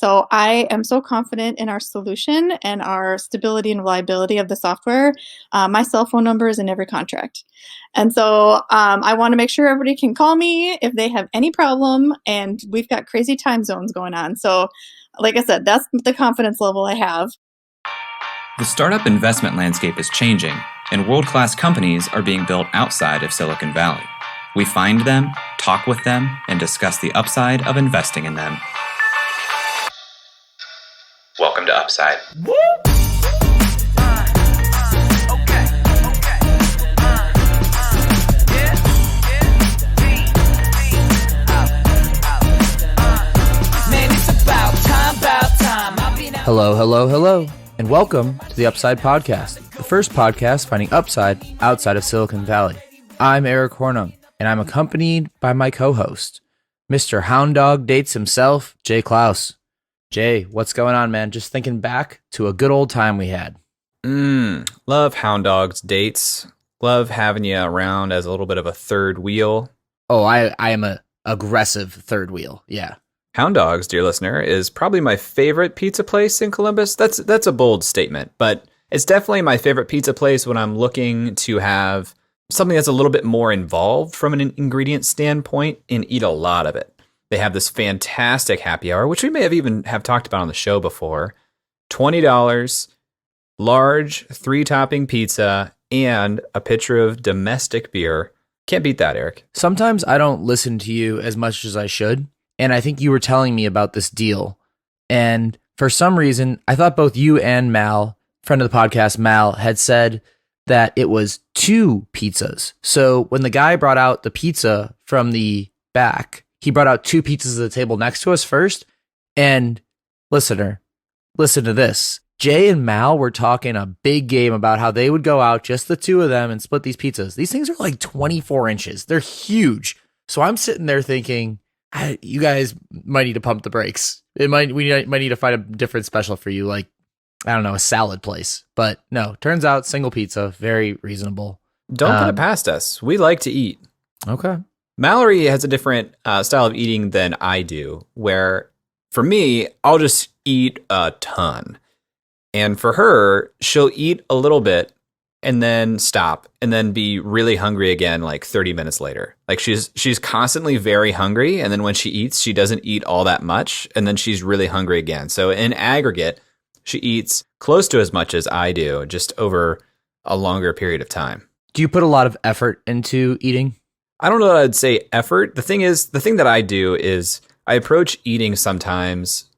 So I am so confident in our solution and our stability and reliability of the software. My cell phone number is in every contract. And so I want to make sure everybody can call me if they have any problem. And we've got crazy time zones going on. So, like I said, that's the confidence level I have. The startup investment landscape is changing, and world-class companies are being built outside of Silicon Valley. We find them, talk with them, and discuss the upside of investing in them. Welcome to Upside. Woo! Hello, and welcome to the Upside Podcast, the first podcast finding upside outside of Silicon Valley. I'm Eric Hornung, and I'm accompanied by my co-host, Mr. Hound Dog Dates himself, Jay Klaus. Jay, what's going on, man? Just thinking back to a good old time we had. Love Hound Dog's dates. Love having you around as a little bit of a third wheel. Oh, I am a aggressive third wheel, yeah. Hound Dog's, dear listener, is probably my favorite pizza place in Columbus. That's a bold statement, but it's definitely my favorite pizza place when I'm looking to have something that's a little bit more involved from an ingredient standpoint and eat a lot of it. They have this fantastic happy hour, which we may have even have talked about on the show before. $20, large 3-topping pizza, and a pitcher of domestic beer. Can't beat that, Eric. Sometimes I don't listen to you as much as I should. And I think you were telling me about this deal. And for some reason, I thought both you and Mal, friend of the podcast, Mal, had said that it was 2 pizzas. So when the guy brought out the pizza from the back, he brought out 2 pizzas at the table next to us first. And listener, listen to this. Jay and Mal were talking a big game about how they would go out, just the 2 of them, and split these pizzas. These things are like 24 inches. They're huge. So I'm sitting there thinking, you guys might need to pump the brakes. We might need to find a different special for you, like, I don't know, a salad place. But no, turns out single pizza, very reasonable. Don't put it past us. We like to eat. Okay. Mallory has a different style of eating than I do, where for me, I'll just eat a ton. And for her, she'll eat a little bit and then stop and then be really hungry again like 30 minutes later. Like she's constantly very hungry, and then when she eats, she doesn't eat all that much, and then she's really hungry again. So in aggregate, she eats close to as much as I do, just over a longer period of time. Do you put a lot of effort into eating? I don't know that I'd say effort. The thing that I do is I approach eating sometimes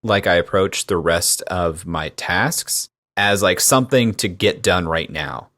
like I approach the rest of my tasks, as like something to get done right now.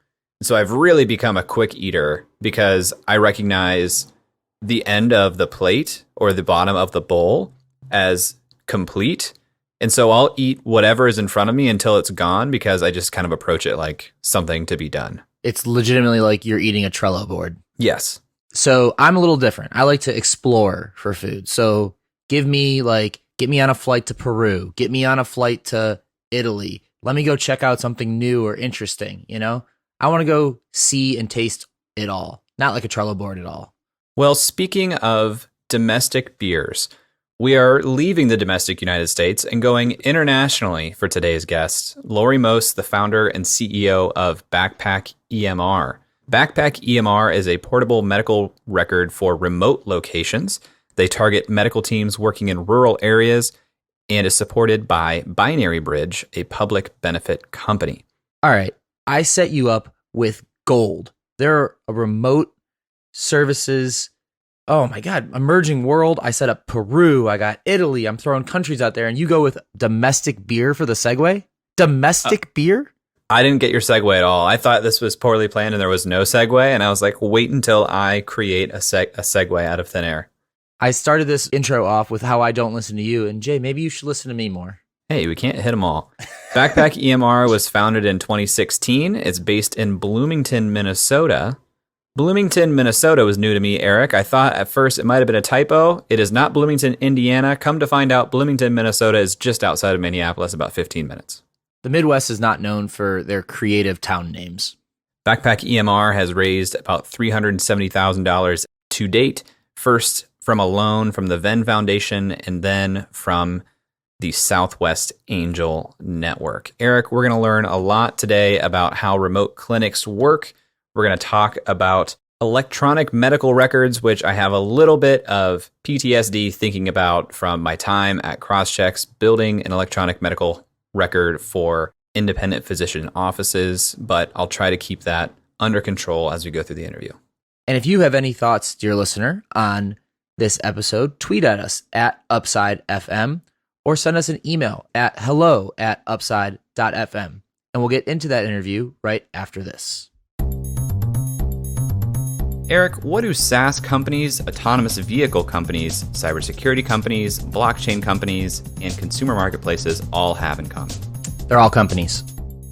So I've really become a quick eater because I recognize the end of the plate or the bottom of the bowl as complete. And so I'll eat whatever is in front of me until it's gone, because I just kind of approach it like something to be done. It's legitimately like you're eating a Trello board. Yes. So I'm a little different. I like to explore for food. So get me on a flight to Peru, get me on a flight to Italy. Let me go check out something new or interesting, you know? I want to go see and taste it all. Not like a Trello board at all. Well, speaking of domestic beers, we are leaving the domestic United States and going internationally for today's guest, Lori Most, the founder and CEO of BackpackEMR. BackpackEMR is a portable medical record for remote locations. They target medical teams working in rural areas and is supported by Binary Bridge, a public benefit company. All right, I set you up with gold. There are remote services. Oh my God, emerging world. I set up Peru. I got Italy. I'm throwing countries out there, and you go with domestic beer for the segue? Domestic beer? I didn't get your segue at all. I thought this was poorly planned and there was no segue, and I was like, wait until I create a segue out of thin air. I started this intro off with how I don't listen to you, and Jay, maybe you should listen to me more. Hey, we can't hit them all. BackpackEMR was founded in 2016. It's based in Bloomington, Minnesota. Bloomington, Minnesota was new to me, Eric. I thought at first it might have been a typo. It is not Bloomington, Indiana. Come to find out, Bloomington, Minnesota is just outside of Minneapolis, about 15 minutes. The Midwest is not known for their creative town names. BackpackEMR has raised about $370,000 to date, first from a loan from the Venn Foundation and then from the Southwest Angel Network. Eric, we're going to learn a lot today about how remote clinics work. We're going to talk about electronic medical records, which I have a little bit of PTSD thinking about from my time at Crosschecks building an electronic medical record for independent physician offices, but I'll try to keep that under control as we go through the interview. And if you have any thoughts, dear listener, on this episode, tweet at us at UpsideFM or send us an email at hello@upside.fm. And we'll get into that interview right after this. Eric, what do SaaS companies, autonomous vehicle companies, cybersecurity companies, blockchain companies, and consumer marketplaces all have in common? They're all companies.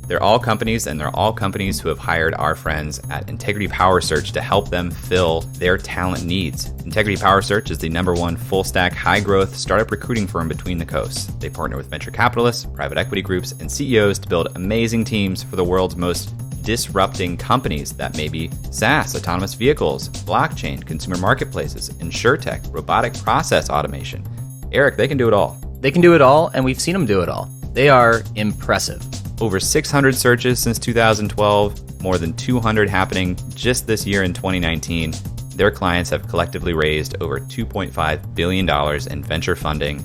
They're all companies, and they're all companies who have hired our friends at Integrity Power Search to help them fill their talent needs. Integrity Power Search is the #1 full-stack, high-growth startup recruiting firm between the coasts. They partner with venture capitalists, private equity groups, and CEOs to build amazing teams for the world's most disrupting companies that may be SaaS, autonomous vehicles, blockchain, consumer marketplaces, insurtech, robotic process automation. Eric, they can do it all. They can do it all, and we've seen them do it all. They are impressive. Over 600 searches since 2012, more than 200 happening just this year in 2019. Their clients have collectively raised over $2.5 billion in venture funding.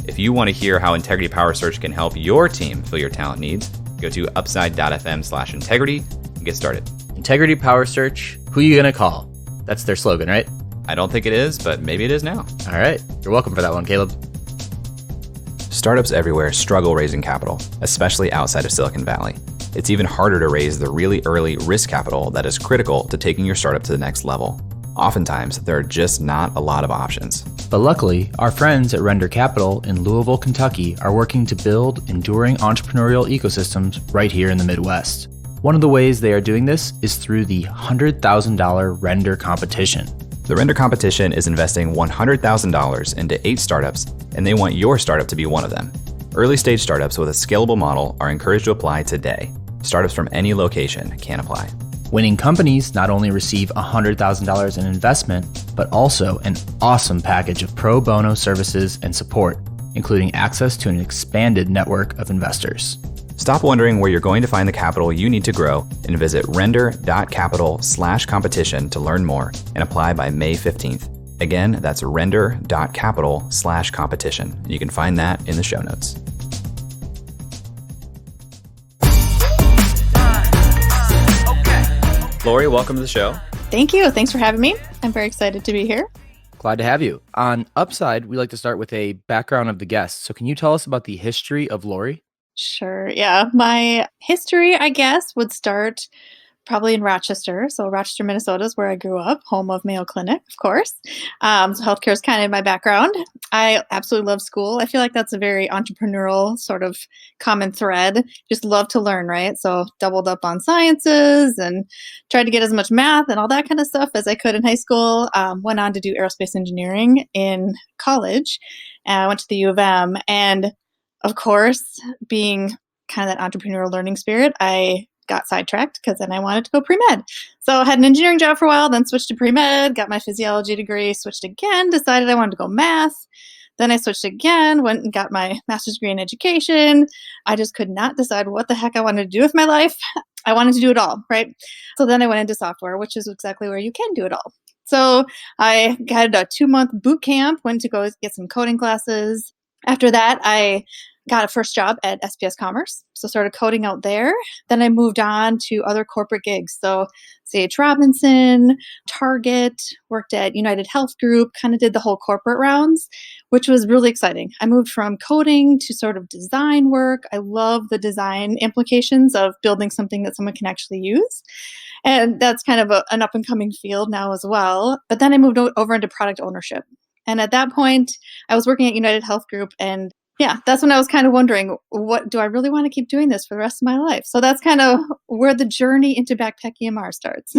If you want to hear how Integrity Power Search can help your team fill your talent needs, go to upside.fm/integrity and get started. Integrity Power Search, who you going to call? That's their slogan, right? I don't think it is, but maybe it is now. All right. You're welcome for that one, Caleb. Startups everywhere struggle raising capital, especially outside of Silicon Valley. It's even harder to raise the really early risk capital that is critical to taking your startup to the next level. Oftentimes, there are just not a lot of options. But luckily, our friends at Render Capital in Louisville, Kentucky are working to build enduring entrepreneurial ecosystems right here in the Midwest. One of the ways they are doing this is through the $100,000 Render competition. The Render competition is investing $100,000 into 8 startups, and they want your startup to be one of them. Early stage startups with a scalable model are encouraged to apply today. Startups from any location can apply. Winning companies not only receive $100,000 in investment, but also an awesome package of pro bono services and support, including access to an expanded network of investors. Stop wondering where you're going to find the capital you need to grow and visit render.capital/competition to learn more and apply by May 15th. Again, that's render.capital/competition. You can find that in the show notes. Lori, welcome to the show. Thank you. Thanks for having me. I'm very excited to be here. Glad to have you. On Upside, we like to start with a background of the guest. So can you tell us about the history of Lori? Sure. Yeah. My history, I guess, would start probably in Rochester. So Rochester, Minnesota is where I grew up, home of Mayo Clinic, of course. So healthcare is kind of my background. I absolutely love school. I feel like that's a very entrepreneurial sort of common thread. Just love to learn, right? So doubled up on sciences and tried to get as much math and all that kind of stuff as I could in high school. Went on to do aerospace engineering in college. I went to the U of M. And of course, being kind of that entrepreneurial learning spirit, I got sidetracked because then I wanted to go pre-med. So I had an engineering job for a while, then switched to pre-med, got my physiology degree, switched again, decided I wanted to go math. Then I switched again, went and got my master's degree in education. I just could not decide what the heck I wanted to do with my life. I wanted to do it all, right? So then I went into software, which is exactly where you can do it all. So I had a 2-month boot camp, went to go get some coding classes. After that, I got a first job at SPS Commerce, so started coding out there. Then I moved on to other corporate gigs. So C.H. Robinson, Target, worked at United Health Group, kind of did the whole corporate rounds, which was really exciting. I moved from coding to sort of design work. I love the design implications of building something that someone can actually use. And that's kind of an up-and-coming field now as well. But then I moved over into product ownership. And at that point, I was working at United Health Group, and yeah, that's when I was kind of wondering, what do I really want to keep doing this for the rest of my life? So that's kind of where the journey into BackpackEMR starts.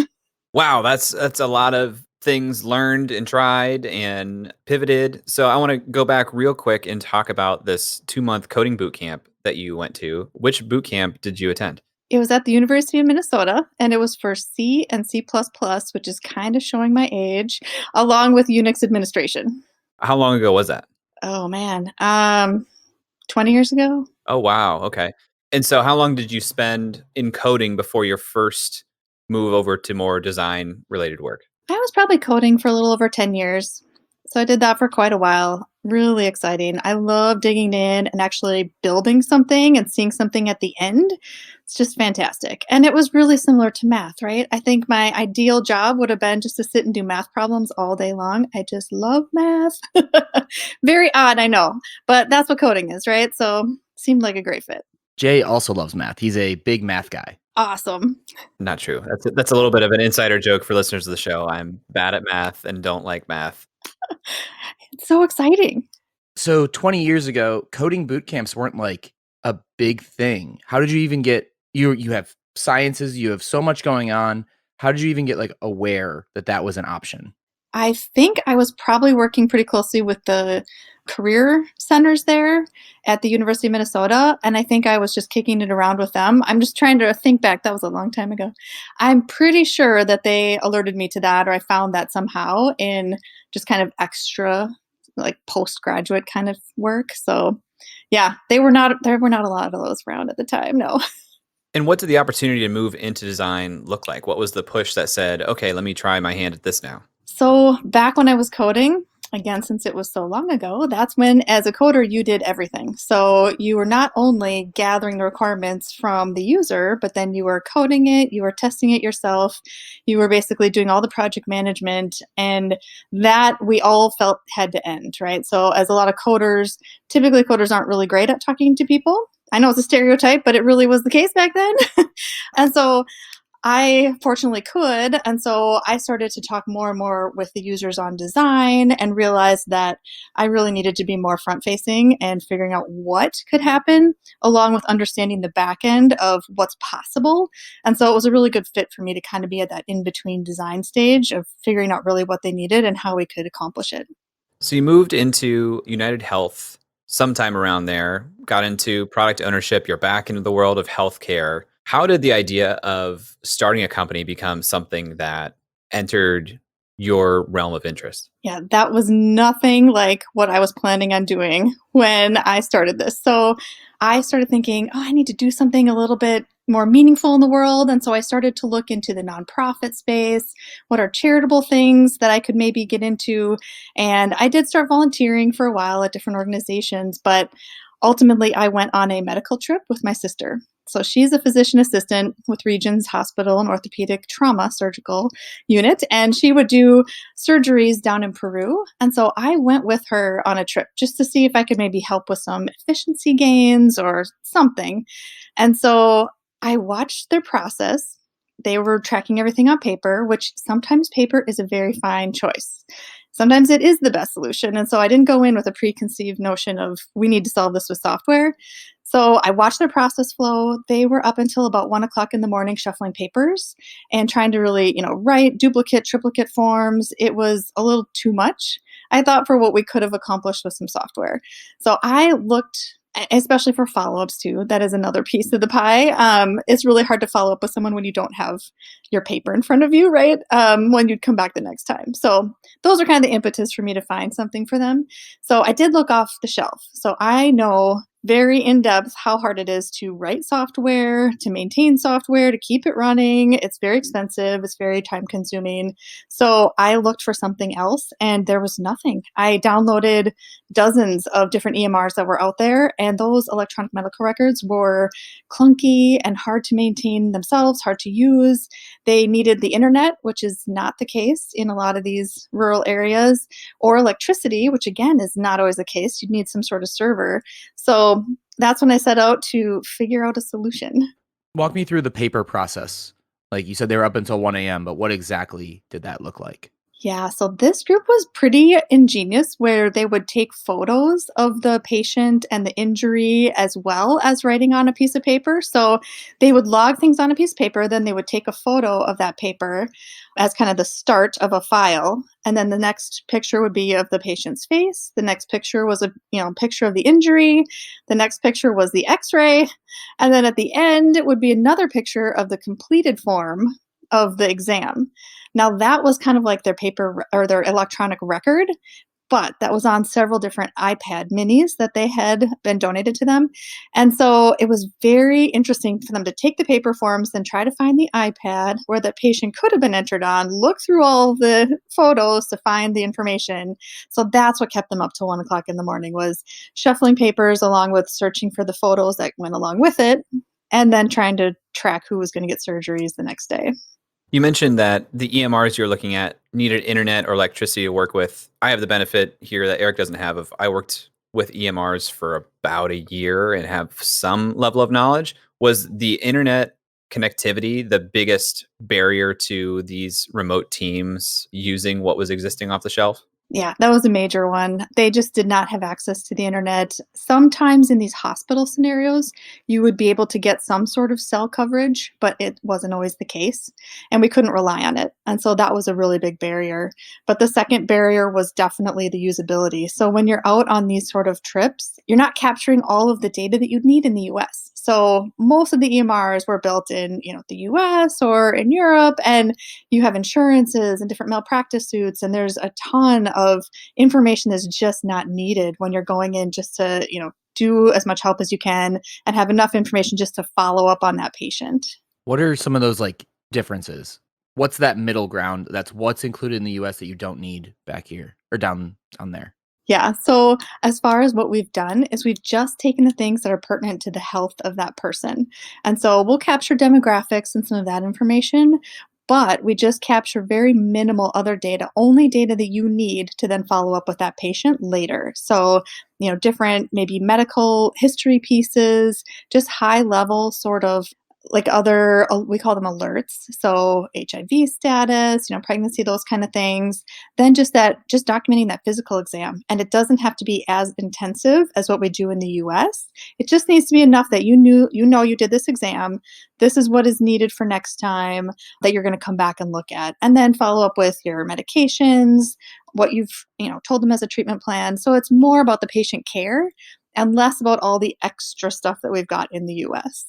Wow, that's a lot of things learned and tried and pivoted. So I want to go back real quick and talk about this 2-month coding boot camp that you went to. Which boot camp did you attend? It was at the University of Minnesota, and it was for C and C++, which is kind of showing my age, along with Unix administration. How long ago was that? Oh, man. 20 years ago. Oh, wow. Okay. And so how long did you spend in coding before your first move over to more design related work? I was probably coding for a little over 10 years. So I did that for quite a while. Really exciting. I love digging in and actually building something and seeing something at the end. It's just fantastic. And it was really similar to math, right? I think my ideal job would have been just to sit and do math problems all day long. I just love math. Very odd, I know, but that's what coding is, right? So seemed like a great fit. Jay also loves math. He's a big math guy. Awesome. Not true. That's a little bit of an insider joke for listeners of the show. I'm bad at math and don't like math. It's so exciting. So 20 years ago, coding boot camps weren't like a big thing. How did you even get you have sciences, you have so much going on. How did you even get like aware that that was an option? I think I was probably working pretty closely with the career centers there at the University of Minnesota. And I think I was just kicking it around with them. I'm just trying to think back. That was a long time ago. I'm pretty sure that they alerted me to that, or I found that somehow in just kind of extra, like postgraduate kind of work. So yeah, there were not a lot of those around at the time. No. And what did the opportunity to move into design look like? What was the push that said, okay, let me try my hand at this now? So back when I was coding, again, since it was so long ago, that's when, as a coder, you did everything. So you were not only gathering the requirements from the user, but then you were coding it, you were testing it yourself, you were basically doing all the project management, and that we all felt had to end, right? So as a lot of coders, typically coders aren't really great at talking to people. I know it's a stereotype, but it really was the case back then. And so I fortunately could. And so I started to talk more and more with the users on design and realized that I really needed to be more front facing and figuring out what could happen, along with understanding the back end of what's possible. And so it was a really good fit for me to kind of be at that in between design stage of figuring out really what they needed and how we could accomplish it. So you moved into United Health sometime around there, got into product ownership, you're back into the world of healthcare. How did the idea of starting a company become something that entered your realm of interest? Yeah, that was nothing like what I was planning on doing when I started this. So I started thinking, oh, I need to do something a little bit more meaningful in the world. And so I started to look into the nonprofit space. What are charitable things that I could maybe get into? And I did start volunteering for a while at different organizations, but ultimately I went on a medical trip with my sister. So she's a physician assistant with Regions Hospital and Orthopedic Trauma Surgical Unit, and she would do surgeries down in Peru. And so I went with her on a trip just to see if I could maybe help with some efficiency gains or something. And so I watched their process. They were tracking everything on paper, which sometimes paper is a very fine choice. Sometimes it is the best solution. And so I didn't go in with a preconceived notion of we need to solve this with software. So I watched their process flow. They were up until about 1 o'clock in the morning shuffling papers and trying to really, write duplicate, triplicate forms. It was a little too much, I thought, for what we could have accomplished with some software. So I looked, especially for follow-ups too. That is another piece of the pie. It's really hard to follow up with someone when you don't have your paper in front of you, right? When you'd come back the next time. So those are kind of the impetus for me to find something for them. So I did look off the shelf. So I know very in depth how hard it is to write software, to maintain software, to keep it running. It's very expensive. It's very time consuming. So I looked for something else and there was nothing. I downloaded dozens of different EMRs that were out there, and those electronic medical records were clunky and hard to maintain themselves, hard to use. They needed the internet, which is not the case in a lot of these rural areas, or electricity, which again is not always the case. You'd need some sort of server. So that's when I set out to figure out a solution. Walk me through the paper process. Like you said, they were up until 1 a.m., but what exactly did that look like? Yeah, so this group was pretty ingenious where they would take photos of the patient and the injury as well as writing on a piece of paper. So they would log things on a piece of paper, then they would take a photo of that paper as kind of the start of a file. And then the next picture would be of the patient's face. The next picture was a picture of the injury. The next picture was the x-ray. And then at the end, it would be another picture of the completed form of the exam. Now that was kind of like their paper or their electronic record, but that was on several different iPad minis that they had been donated to them. And so it was very interesting for them to take the paper forms, then try to find the iPad where the patient could have been entered on, look through all the photos to find the information. So that's what kept them up till 1 o'clock in the morning, was shuffling papers along with searching for the photos that went along with it, and then trying to track who was going to get surgeries the next day. You mentioned that the EMRs you're looking at needed internet or electricity to work with. I have the benefit here that Eric doesn't have of I worked with EMRs for about a year and have some level of knowledge. Was the internet connectivity the biggest barrier to these remote teams using what was existing off the shelf? Yeah, that was a major one. They just did not have access to the internet. Sometimes in these hospital scenarios, you would be able to get some sort of cell coverage, but it wasn't always the case, and we couldn't rely on it. And so that was a really big barrier. But the second barrier was definitely the usability. So when you're out on these sort of trips, you're not capturing all of the data that you'd need in the US. So most of the EMRs were built in, the US or in Europe, and you have insurances and different malpractice suits, and there's a ton of information that's just not needed when you're going in just to, do as much help as you can and have enough information just to follow up on that patient. What are some of those differences? What's that middle ground? That's what's included in the US that you don't need back here or down there. Yeah. So as far as what we've done is we've just taken the things that are pertinent to the health of that person. And so we'll capture demographics and some of that information, but we just capture very minimal other data, only data that you need to then follow up with that patient later. So, different maybe medical history pieces, just high level sort of other, we call them alerts. So HIV status, pregnancy, those kind of things. Then just documenting that physical exam. And it doesn't have to be as intensive as what we do in the US. It just needs to be enough that you did this exam. This is what is needed for next time that you're going to come back and look at. And then follow up with your medications, what you've, told them as a treatment plan. So it's more about the patient care and less about all the extra stuff that we've got in the US.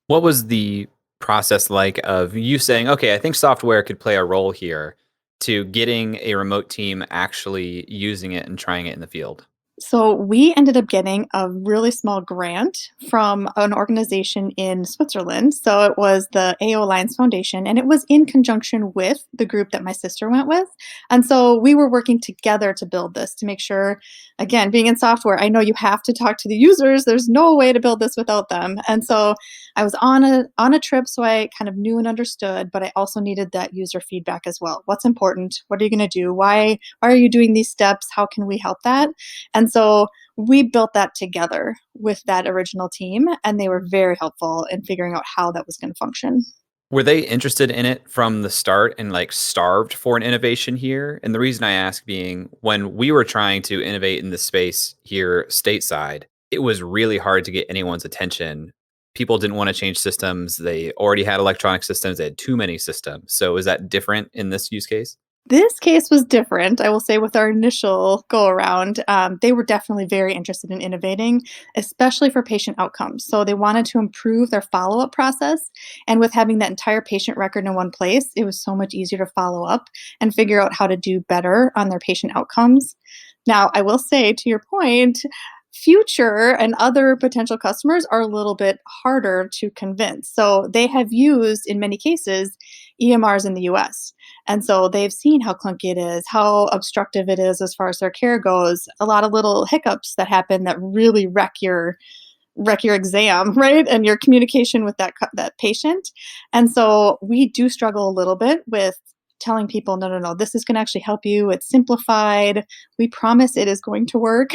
What was the process like of you saying, okay, I think software could play a role here, to getting a remote team actually using it and trying it in the field? So we ended up getting a really small grant from an organization in Switzerland. So it was the AO Alliance Foundation, and it was in conjunction with the group that my sister went with. And so we were working together to build this, to make sure, again, being in software, I know you have to talk to the users. There's no way to build this without them. And so I was on a trip, so I kind of knew and understood, but I also needed that user feedback as well. What's important? What are you going to do? Why are you doing these steps? How can we help that? And so we built that together with that original team, and they were very helpful in figuring out how that was going to function. Were they interested in it from the start and starved for an innovation here? And the reason I ask being, when we were trying to innovate in this space here stateside, it was really hard to get anyone's attention. People didn't want to change systems. They already had electronic systems. They had too many systems. So is that different in this use case? This case was different, I will say, with our initial go around. They were definitely very interested in innovating, especially for patient outcomes. So they wanted to improve their follow-up process. And with having that entire patient record in one place, it was so much easier to follow up and figure out how to do better on their patient outcomes. Now, I will say, to your point, future and other potential customers are a little bit harder to convince. So they have used, in many cases, EMRs in the US. And so they've seen how clunky it is, how obstructive it is as far as their care goes, a lot of little hiccups that happen that really wreck your exam, right? And your communication with that patient. And so we do struggle a little bit with telling people, no, this is going to actually help you. It's simplified. We promise it is going to work.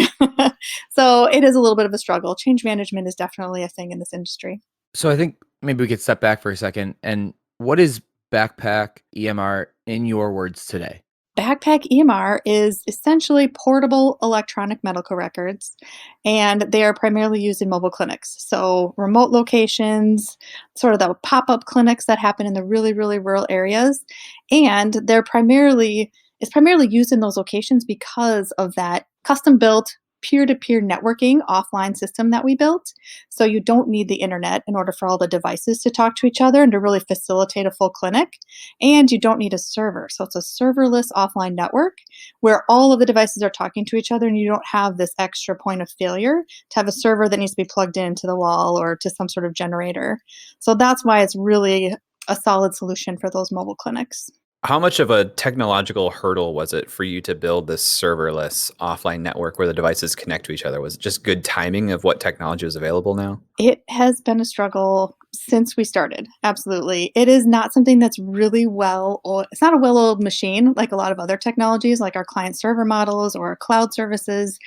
So it is a little bit of a struggle. Change management is definitely a thing in this industry. So I think maybe we could step back for a second. And what is Backpack EMR in your words today? Backpack EMR is essentially portable electronic medical records, and they are primarily used in mobile clinics. So remote locations, sort of the pop-up clinics that happen in the really, really rural areas. And it's primarily used in those locations because of that custom-built peer-to-peer networking offline system that we built. So you don't need the internet in order for all the devices to talk to each other and to really facilitate a full clinic. And you don't need a server. So it's a serverless offline network where all of the devices are talking to each other, and you don't have this extra point of failure to have a server that needs to be plugged into the wall or to some sort of generator. So that's why it's really a solid solution for those mobile clinics. How much of a technological hurdle was it for you to build this serverless offline network where the devices connect to each other? Was it just good timing of what technology was available now? It has been a struggle since we started. Absolutely. It is not something that's really it's not a well-oiled machine like a lot of other technologies, like our client server models or cloud services.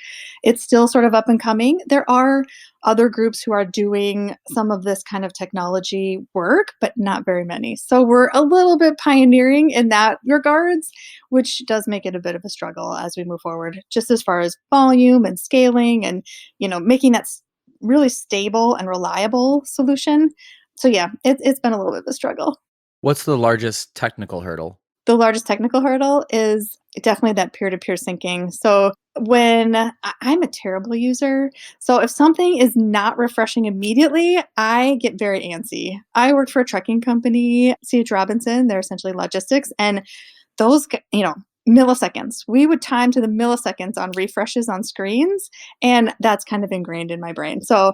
It's still sort of up and coming. There are other groups who are doing some of this kind of technology work, but not very many. So we're a little bit pioneering in that regards, which does make it a bit of a struggle as we move forward, just as far as volume and scaling and, making that really stable and reliable solution. So yeah, it's been a little bit of a struggle. What's the largest technical hurdle? The largest technical hurdle is definitely that peer-to-peer syncing. So I'm a terrible user. So if something is not refreshing immediately, I get very antsy. I worked for a trucking company, C.H. Robinson, they're essentially logistics, and those, milliseconds. We would time to the milliseconds on refreshes on screens, and that's kind of ingrained in my brain. So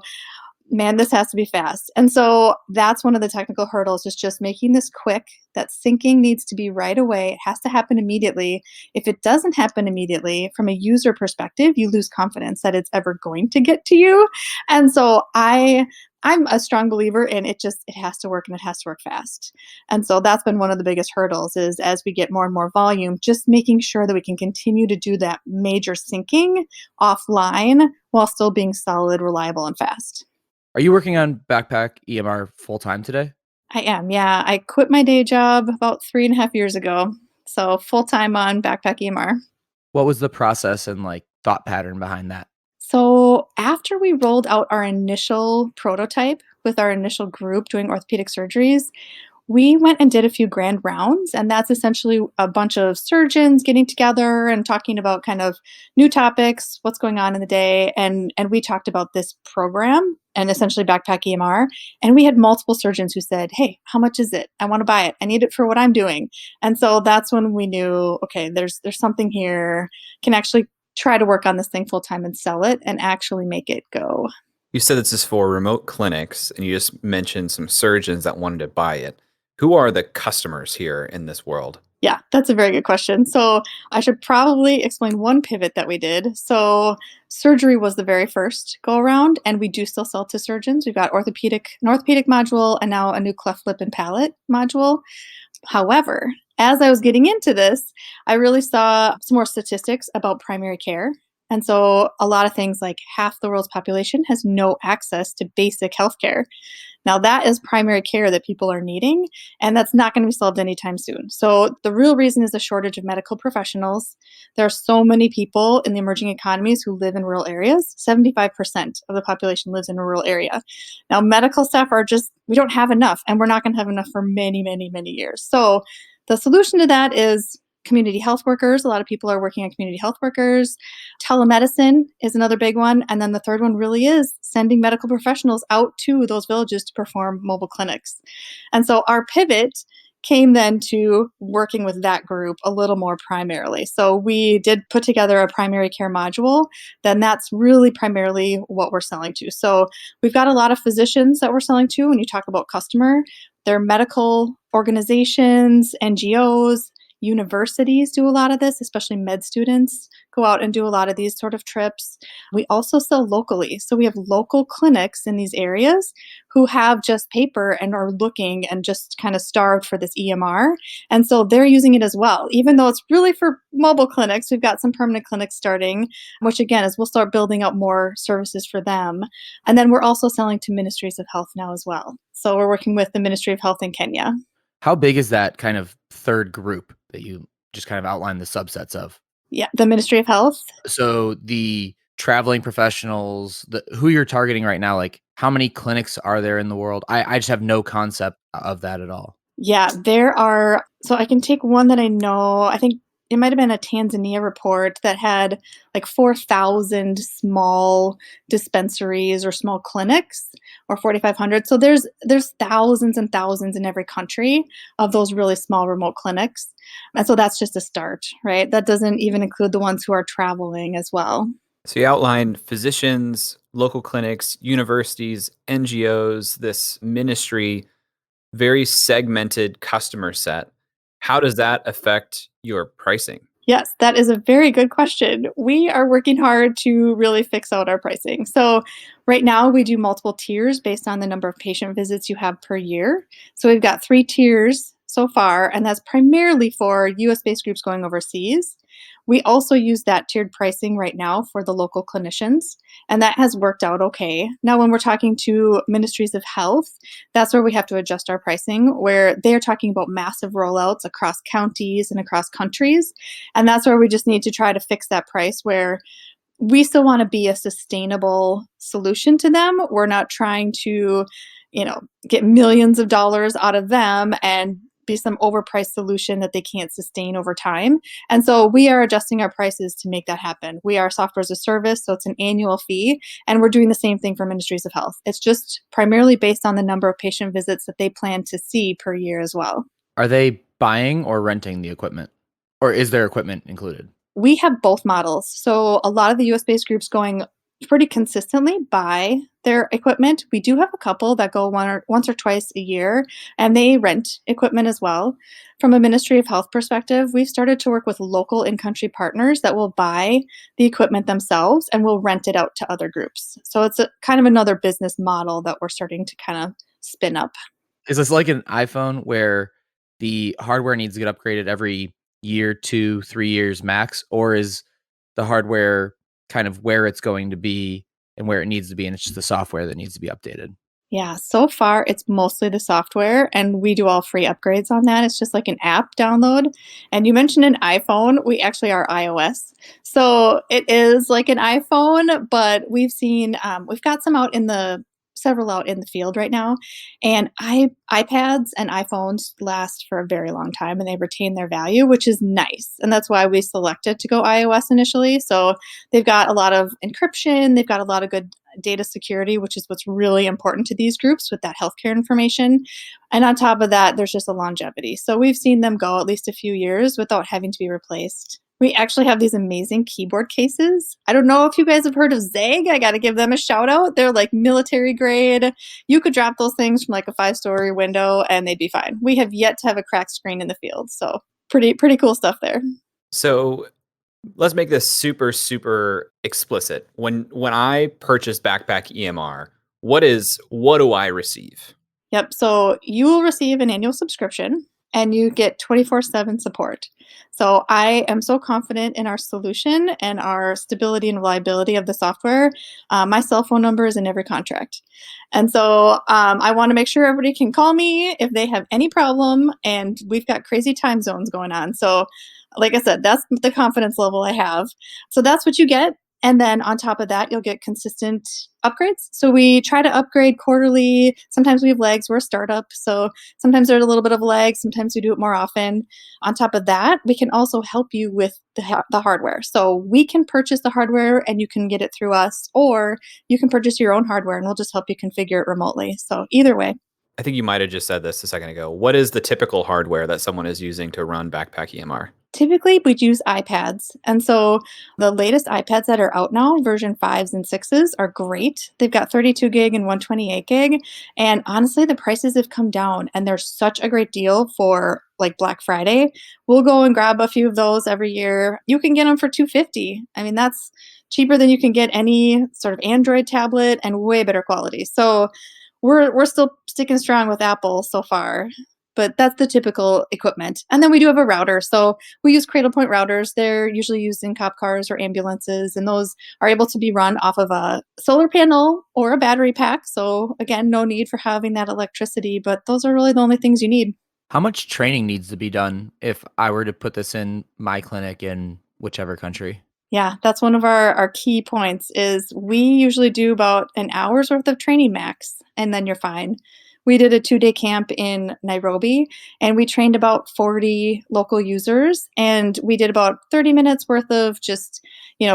man, this has to be fast. And so that's one of the technical hurdles, is just making this quick. That syncing needs to be right away. It has to happen immediately. If it doesn't happen immediately, from a user perspective, you lose confidence that it's ever going to get to you. And so I'm a strong believer in it has to work, and it has to work fast. And so that's been one of the biggest hurdles, is as we get more and more volume, just making sure that we can continue to do that major syncing offline while still being solid, reliable, and fast. Are you working on Backpack EMR full time today? I am, yeah. I quit my day job about 3.5 years ago. So full time on Backpack EMR. What was the process and thought pattern behind that? So after we rolled out our initial prototype with our initial group doing orthopedic surgeries, we went and did a few grand rounds, and that's essentially a bunch of surgeons getting together and talking about kind of new topics, what's going on in the day, and we talked about this program and essentially Backpack EMR, and we had multiple surgeons who said, "Hey, how much is it? I want to buy it. I need it for what I'm doing." And so that's when we knew, okay, there's something here. Can actually try to work on this thing full time and sell it and actually make it go. You said this is for remote clinics, and you just mentioned some surgeons that wanted to buy it. Who are the customers here in this world? Yeah, that's a very good question. So I should probably explain one pivot that we did. So surgery was the very first go around, and we do still sell to surgeons. We've got an orthopedic module, and now a new cleft lip and palate module. However, as I was getting into this, I really saw some more statistics about primary care. And so a lot of things, like half the world's population has no access to basic healthcare. Now, that is primary care that people are needing, and that's not going to be solved anytime soon. So the real reason is the shortage of medical professionals. There are so many people in the emerging economies who live in rural areas. 75% of the population lives in a rural area. Now, medical staff we don't have enough, and we're not going to have enough for many, many, many years. So the solution to that is community health workers. A lot of people are working on community health workers. Telemedicine is another big one. And then the third one really is sending medical professionals out to those villages to perform mobile clinics. And so our pivot came then to working with that group a little more primarily. So we did put together a primary care module. Then that's really primarily what we're selling to. So we've got a lot of physicians that we're selling to. When you talk about customer, they're medical organizations, NGOs, universities do a lot of this, especially med students go out and do a lot of these sort of trips. We also sell locally. So we have local clinics in these areas who have just paper and are looking and just kind of starved for this EMR. And so they're using it as well. Even though it's really for mobile clinics, we've got some permanent clinics starting, which again is we'll start building up more services for them. And then we're also selling to Ministries of Health now as well. So we're working with the Ministry of Health in Kenya. How big is that kind of third group that you just kind of outlined the subsets of? Yeah, the Ministry of Health. So the traveling professionals, who you're targeting right now, how many clinics are there in the world? I just have no concept of that at all. Yeah, there are. So I can take one that I know. I think it might have been a Tanzania report that had like 4,000 small dispensaries or small clinics, or 4,500. So there's thousands and thousands in every country of those really small remote clinics. And so that's just a start, right? That doesn't even include the ones who are traveling as well. So you outlined physicians, local clinics, universities, NGOs, this ministry, very segmented customer set. How does that affect your pricing? Yes, that is a very good question. We are working hard to really fix out our pricing. So, right now we do multiple tiers based on the number of patient visits you have per year. So, we've got 3 tiers so far, and that's primarily for US based groups going overseas. We also use that tiered pricing right now for the local clinicians, and that has worked out okay. Now, when we're talking to Ministries of Health, that's where we have to adjust our pricing, where they're talking about massive rollouts across counties and across countries. And that's where we just need to try to fix that price where we still want to be a sustainable solution to them. We're not trying to, get millions of dollars out of them and be some overpriced solution that they can't sustain over time. And so we are adjusting our prices to make that happen. We are software as a service, so it's an annual fee, and we're doing the same thing for Ministries of Health. It's just primarily based on the number of patient visits that they plan to see per year as well. Are they buying or renting the equipment? Or is their equipment included? We have both models. So a lot of the US based groups going pretty consistently buy their equipment. We do have a couple that go once or twice a year, and they rent equipment as well. From a Ministry of Health perspective, we've started to work with local in-country partners that will buy the equipment themselves and will rent it out to other groups. So it's a kind of another business model that we're starting to kind of spin up. Is this like an iPhone where the hardware needs to get upgraded every year, 2, 3 years max? Or is the hardware kind of where it's going to be and where it needs to be, and it's just the software that needs to be updated? Yeah, so far it's mostly the software, and we do all free upgrades on that. It's just like an app download. And you mentioned an iPhone. We actually are iOS. So it is like an iPhone, but we've got several out in the field right now. And iPads and iPhones last for a very long time and they retain their value, which is nice. And that's why we selected to go iOS initially. So they've got a lot of encryption, they've got a lot of good data security, which is what's really important to these groups with that healthcare information. And on top of that, there's just a longevity. So we've seen them go at least a few years without having to be replaced. We actually have these amazing keyboard cases. I don't know if you guys have heard of Zeg. I got to give them a shout out. They're like military grade. You could drop those things from like a 5-story window and they'd be fine. We have yet to have a cracked screen in the field. So pretty cool stuff there. So let's make this super, super explicit. When I purchase Backpack EMR, what do I receive? Yep. So you will receive an annual subscription and you get 24/7 support. So I am so confident in our solution and our stability and reliability of the software. My cell phone number is in every contract. And so I want to make sure everybody can call me if they have any problem. And we've got crazy time zones going on. So like I said, that's the confidence level I have. So that's what you get. And then on top of that, you'll get consistent upgrades. So we try to upgrade quarterly. Sometimes we have lags. We're a startup. So sometimes there's a little bit of lag. Sometimes we do it more often. On top of that, we can also help you with the hardware. So we can purchase the hardware and you can get it through us, or you can purchase your own hardware and we'll just help you configure it remotely. So either way. I think you might have just said this a second ago. What is the typical hardware that someone is using to run Backpack EMR? Typically, we'd use iPads. And so the latest iPads that are out now, version 5s and 6s, are great. They've got 32 gig and 128 gig. And honestly, the prices have come down and they're such a great deal for like Black Friday. We'll go and grab a few of those every year. You can get them for $250. I mean, that's cheaper than you can get any sort of Android tablet and way better quality. So we're still sticking strong with Apple so far. But that's the typical equipment. And then we do have a router. So we use Cradlepoint routers. They're usually used in cop cars or ambulances, and those are able to be run off of a solar panel or a battery pack. So again, no need for having that electricity, but those are really the only things you need. How much training needs to be done if I were to put this in my clinic in whichever country? Yeah, that's one of our key points is we usually do about an hour's worth of training max, and then you're fine. We did a 2-day camp in Nairobi, and we trained about 40 local users, and we did about 30 minutes worth of just,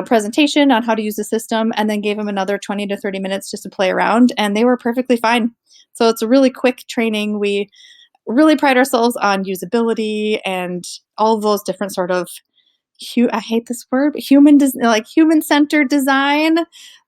presentation on how to use the system, and then gave them another 20 to 30 minutes just to play around, and they were perfectly fine. So it's a really quick training. We really pride ourselves on usability and all of those different sort of I hate this word, but human-centered design.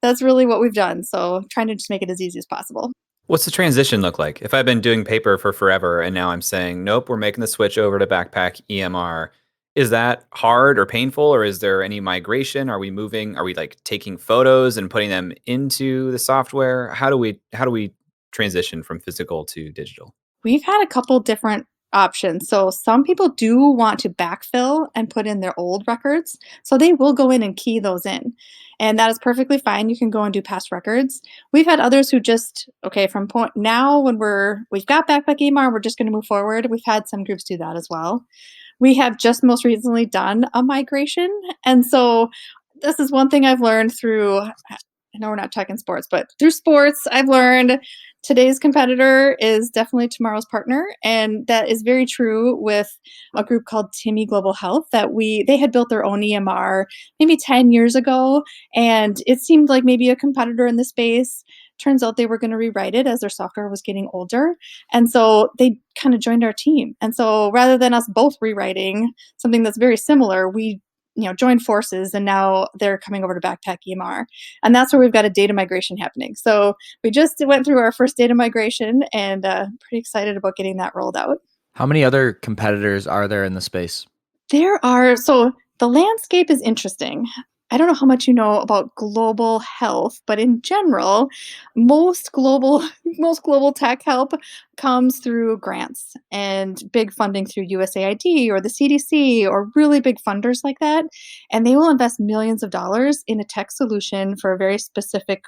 That's really what we've done. So trying to just make it as easy as possible. What's the transition look like? If I've been doing paper for forever and now I'm saying, nope, we're making the switch over to Backpack EMR, is that hard or painful, or is there any migration? Are we like taking photos and putting them into the software? How do we transition from physical to digital? We've had a couple different options. So some people do want to backfill and put in their old records. So they will go in and key those in. And that is perfectly fine. You can go and do past records. We've had others who just, okay, from point now when we've got Backpack EMR, we're just going to move forward. We've had some groups do that as well. We have just most recently done a migration. And so this is one thing I've learned through, I know we're not talking sports, but through sports, I've learned today's competitor is definitely tomorrow's partner. And that is very true with a group called Timmy Global Health that they had built their own EMR maybe 10 years ago. And it seemed like maybe a competitor in the space. Turns out they were going to rewrite it as their software was getting older. And so they kind of joined our team. And so rather than us both rewriting something that's very similar, we joined forces, and now they're coming over to Backpack EMR. And that's where we've got a data migration happening. So we just went through our first data migration, and pretty excited about getting that rolled out. How many other competitors are there in the space? So the landscape is interesting. I don't know how much you know about global health, but in general, most global tech help comes through grants and big funding through USAID or the CDC or really big funders like that. And they will invest millions of dollars in a tech solution for a very specific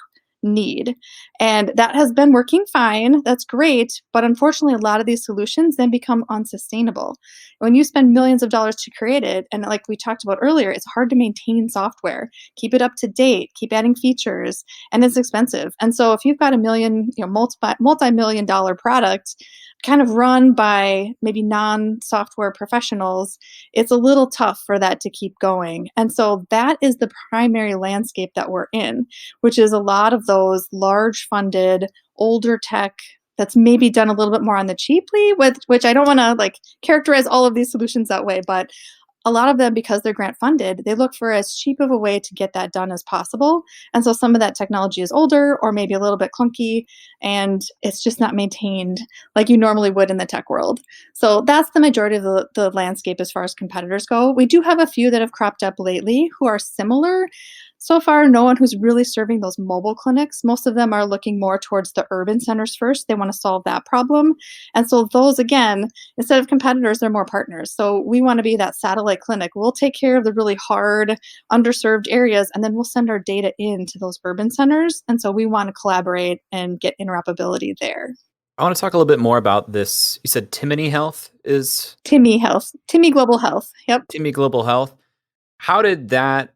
need. And that has been working fine. That's great. But unfortunately, a lot of these solutions then become unsustainable. When you spend millions of dollars to create it, and like we talked about earlier, it's hard to maintain software, keep it up to date, keep adding features, and it's expensive. And so if you've got a multi-million dollar product kind of run by maybe non-software professionals, it's a little tough for that to keep going. And so that is the primary landscape that we're in, which is a lot of those large funded, older tech that's maybe done a little bit more on the cheaply, which I don't want to characterize all of these solutions that way, but a lot of them, because they're grant funded, they look for as cheap of a way to get that done as possible. And so some of that technology is older or maybe a little bit clunky, and it's just not maintained like you normally would in the tech world. So that's the majority of the landscape as far as competitors go. We do have a few that have cropped up lately who are similar. So far, no one who's really serving those mobile clinics. Most of them are looking more towards the urban centers first. They want to solve that problem. And so those, again, instead of competitors, they're more partners. So we want to be that satellite clinic. We'll take care of the really hard, underserved areas, and then we'll send our data into those urban centers. And so we want to collaborate and get interoperability there. I want to talk a little bit more about this. You said Timony Health is? Timmy Global Health. Yep. Timmy Global Health. How did that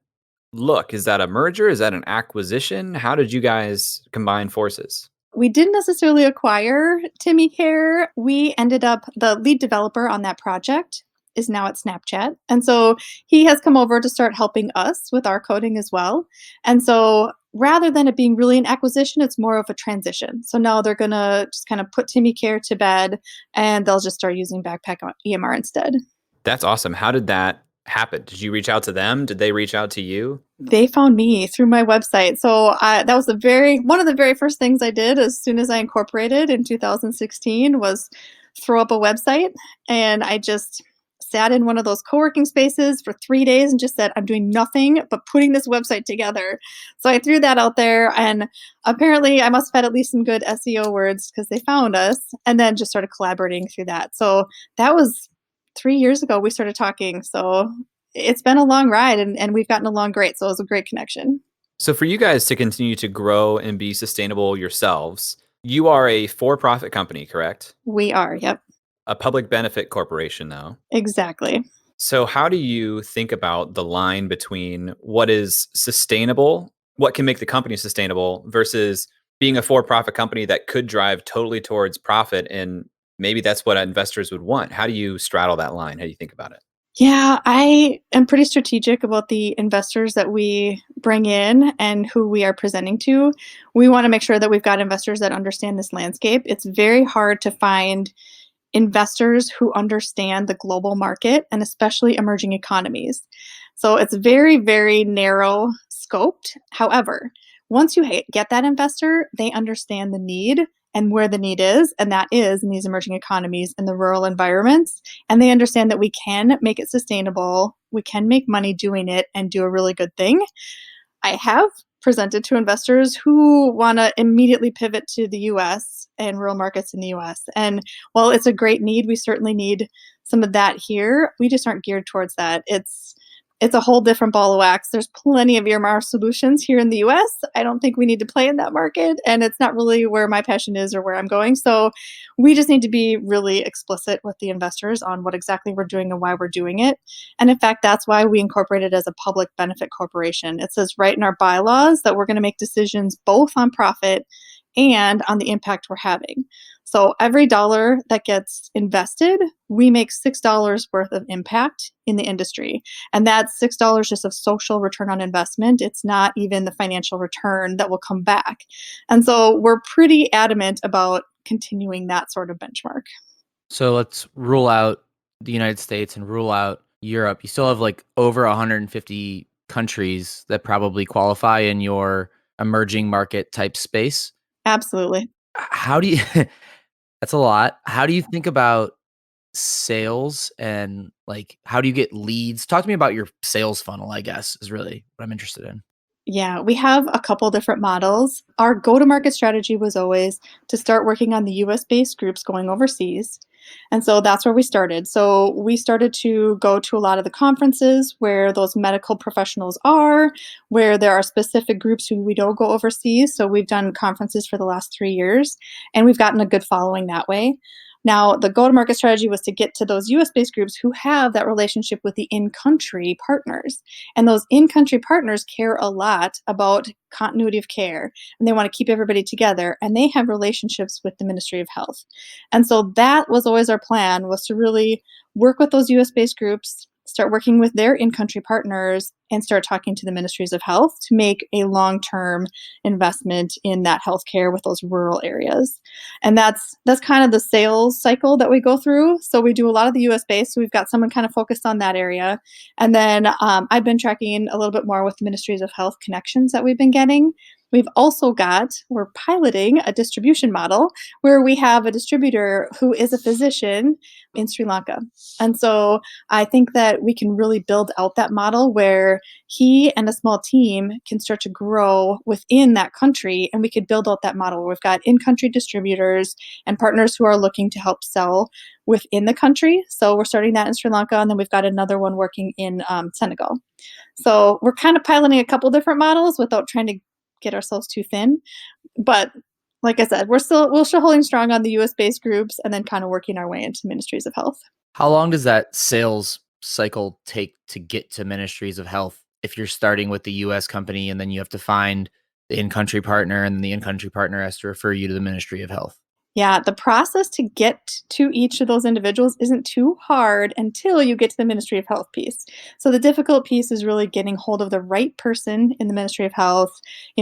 look? Is that a merger? Is that an acquisition? How did you guys combine forces? We didn't necessarily acquire Timmy Care. We ended up, the lead developer on that project is now at Snapchat. And so he has come over to start helping us with our coding as well. And so rather than it being really an acquisition, it's more of a transition. So now they're going to just kind of put Timmy Care to bed, and they'll just start using Backpack EMR instead. That's awesome. How did that happen? Did you reach out to them? Did they reach out to you? They found me through my website. So that was one of the very first things I did as soon as I incorporated in 2016 was throw up a website. And I just sat in one of those co-working spaces for 3 days and just said, I'm doing nothing but putting this website together. So I threw that out there, and apparently I must have had at least some good SEO words because they found us, and then just started collaborating through that. So that was 3 years ago we started talking. So it's been a long ride, and we've gotten along great. So it was a great connection. So for you guys to continue to grow and be sustainable yourselves, you are a for-profit company, correct? We are, yep. A public benefit corporation, though. Exactly. So how do you think about the line between what is sustainable, what can make the company sustainable, versus being a for-profit company that could drive totally towards profit, and maybe that's what investors would want. How do you straddle that line? How do you think about it? Yeah, I am pretty strategic about the investors that we bring in and who we are presenting to. We want to make sure that we've got investors that understand this landscape. It's very hard to find investors who understand the global market and especially emerging economies. So it's very, very narrow scoped. However, once you get that investor, they understand the need and where the need is, and that is in these emerging economies in the rural environments. And they understand that we can make it sustainable, we can make money doing it, and do a really good thing. I have presented to investors who want to immediately pivot to the US and rural markets in the US. And while it's a great need, we certainly need some of that here. We just aren't geared towards that. It's a whole different ball of wax. There's plenty of EMR solutions here in the US. I don't think we need to play in that market, and it's not really where my passion is or where I'm going. So we just need to be really explicit with the investors on what exactly we're doing and why we're doing it. And in fact, that's why we incorporate it as a public benefit corporation. It says right in our bylaws that we're going to make decisions both on profit and on the impact we're having. So every dollar that gets invested, we make $6 worth of impact in the industry. And that's $6 just of social return on investment. It's not even the financial return that will come back. And so we're pretty adamant about continuing that sort of benchmark. So let's rule out the United States and rule out Europe. You still have like over 150 countries that probably qualify in your emerging market type space. Absolutely. How do you, that's a lot. How do you think about sales and like, how do you get leads? Talk to me about your sales funnel, I guess, is really what I'm interested in. Yeah, we have a couple different models. Our go-to-market strategy was always to start working on the US-based groups going overseas. And so that's where we started. So we started to go to a lot of the conferences where those medical professionals are, where there are specific groups who we don't go overseas. So we've done conferences for the last 3 years, and we've gotten a good following that way. Now, the go-to-market strategy was to get to those US-based groups who have that relationship with the in-country partners. And those in-country partners care a lot about continuity of care, and they want to keep everybody together, and they have relationships with the Ministry of Health. And so that was always our plan, was to really work with those US-based groups, start working with their in-country partners, and start talking to the Ministries of Health to make a long-term investment in that healthcare with those rural areas. And that's kind of the sales cycle that we go through. So we do a lot of the US based. So we've got someone kind of focused on that area. And then I've been tracking a little bit more with the Ministries of Health connections that we've been getting. We're piloting a distribution model where we have a distributor who is a physician in Sri Lanka. And so I think that we can really build out that model where he and a small team can start to grow within that country, and we could build out that model where we've got in-country distributors and partners who are looking to help sell within the country. So we're starting that in Sri Lanka, and then we've got another one working in Senegal. So we're kind of piloting a couple different models without trying to get ourselves too thin. But like I said, we're still holding strong on the US based groups and then kind of working our way into Ministries of Health. How long does that sales cycle take to get to Ministries of Health if you're starting with the US company and then you have to find the in-country partner and then the in-country partner has to refer you to the Ministry of Health? Yeah, the process to get to each of those individuals isn't too hard until you get to the Ministry of Health piece. So the difficult piece is really getting hold of the right person in the Ministry of Health.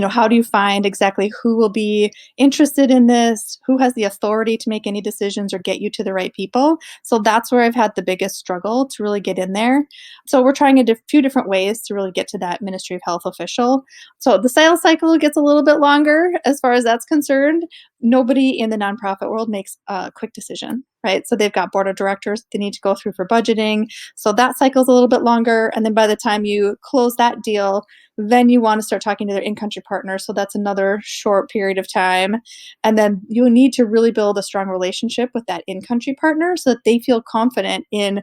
How do you find exactly who will be interested in this, who has the authority to make any decisions or get you to the right people? So that's where I've had the biggest struggle to really get in there. So we're trying a few different ways to really get to that Ministry of Health official. So the sales cycle gets a little bit longer as far as that's concerned. Nobody in the nonprofit world makes a quick decision, right? So they've got board of directors they need to go through for budgeting. So that cycle's a little bit longer. And then by the time you close that deal, then you want to start talking to their in-country partners. So that's another short period of time. And then you need to really build a strong relationship with that in-country partner so that they feel confident in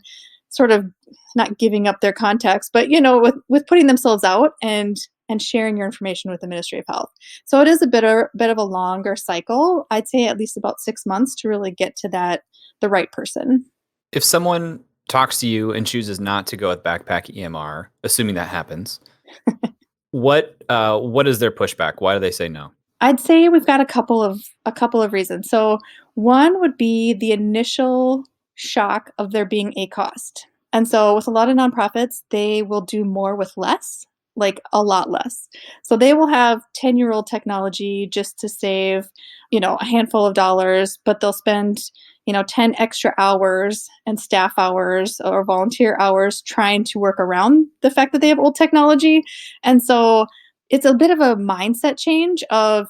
sort of not giving up their contacts, but with putting themselves out and sharing your information with the Ministry of Health. So it is a bit of a longer cycle. I'd say at least about 6 months to really get to the right person. If someone talks to you and chooses not to go with Backpack EMR, assuming that happens, what is their pushback? Why do they say no? I'd say we've got a couple of reasons. So one would be the initial shock of there being a cost. And so with a lot of nonprofits, they will do more with less, like a lot less. So they will have 10-year-old technology just to save, a handful of dollars, but they'll spend, 10 extra hours and staff hours or volunteer hours trying to work around the fact that they have old technology. And so it's a bit of a mindset change of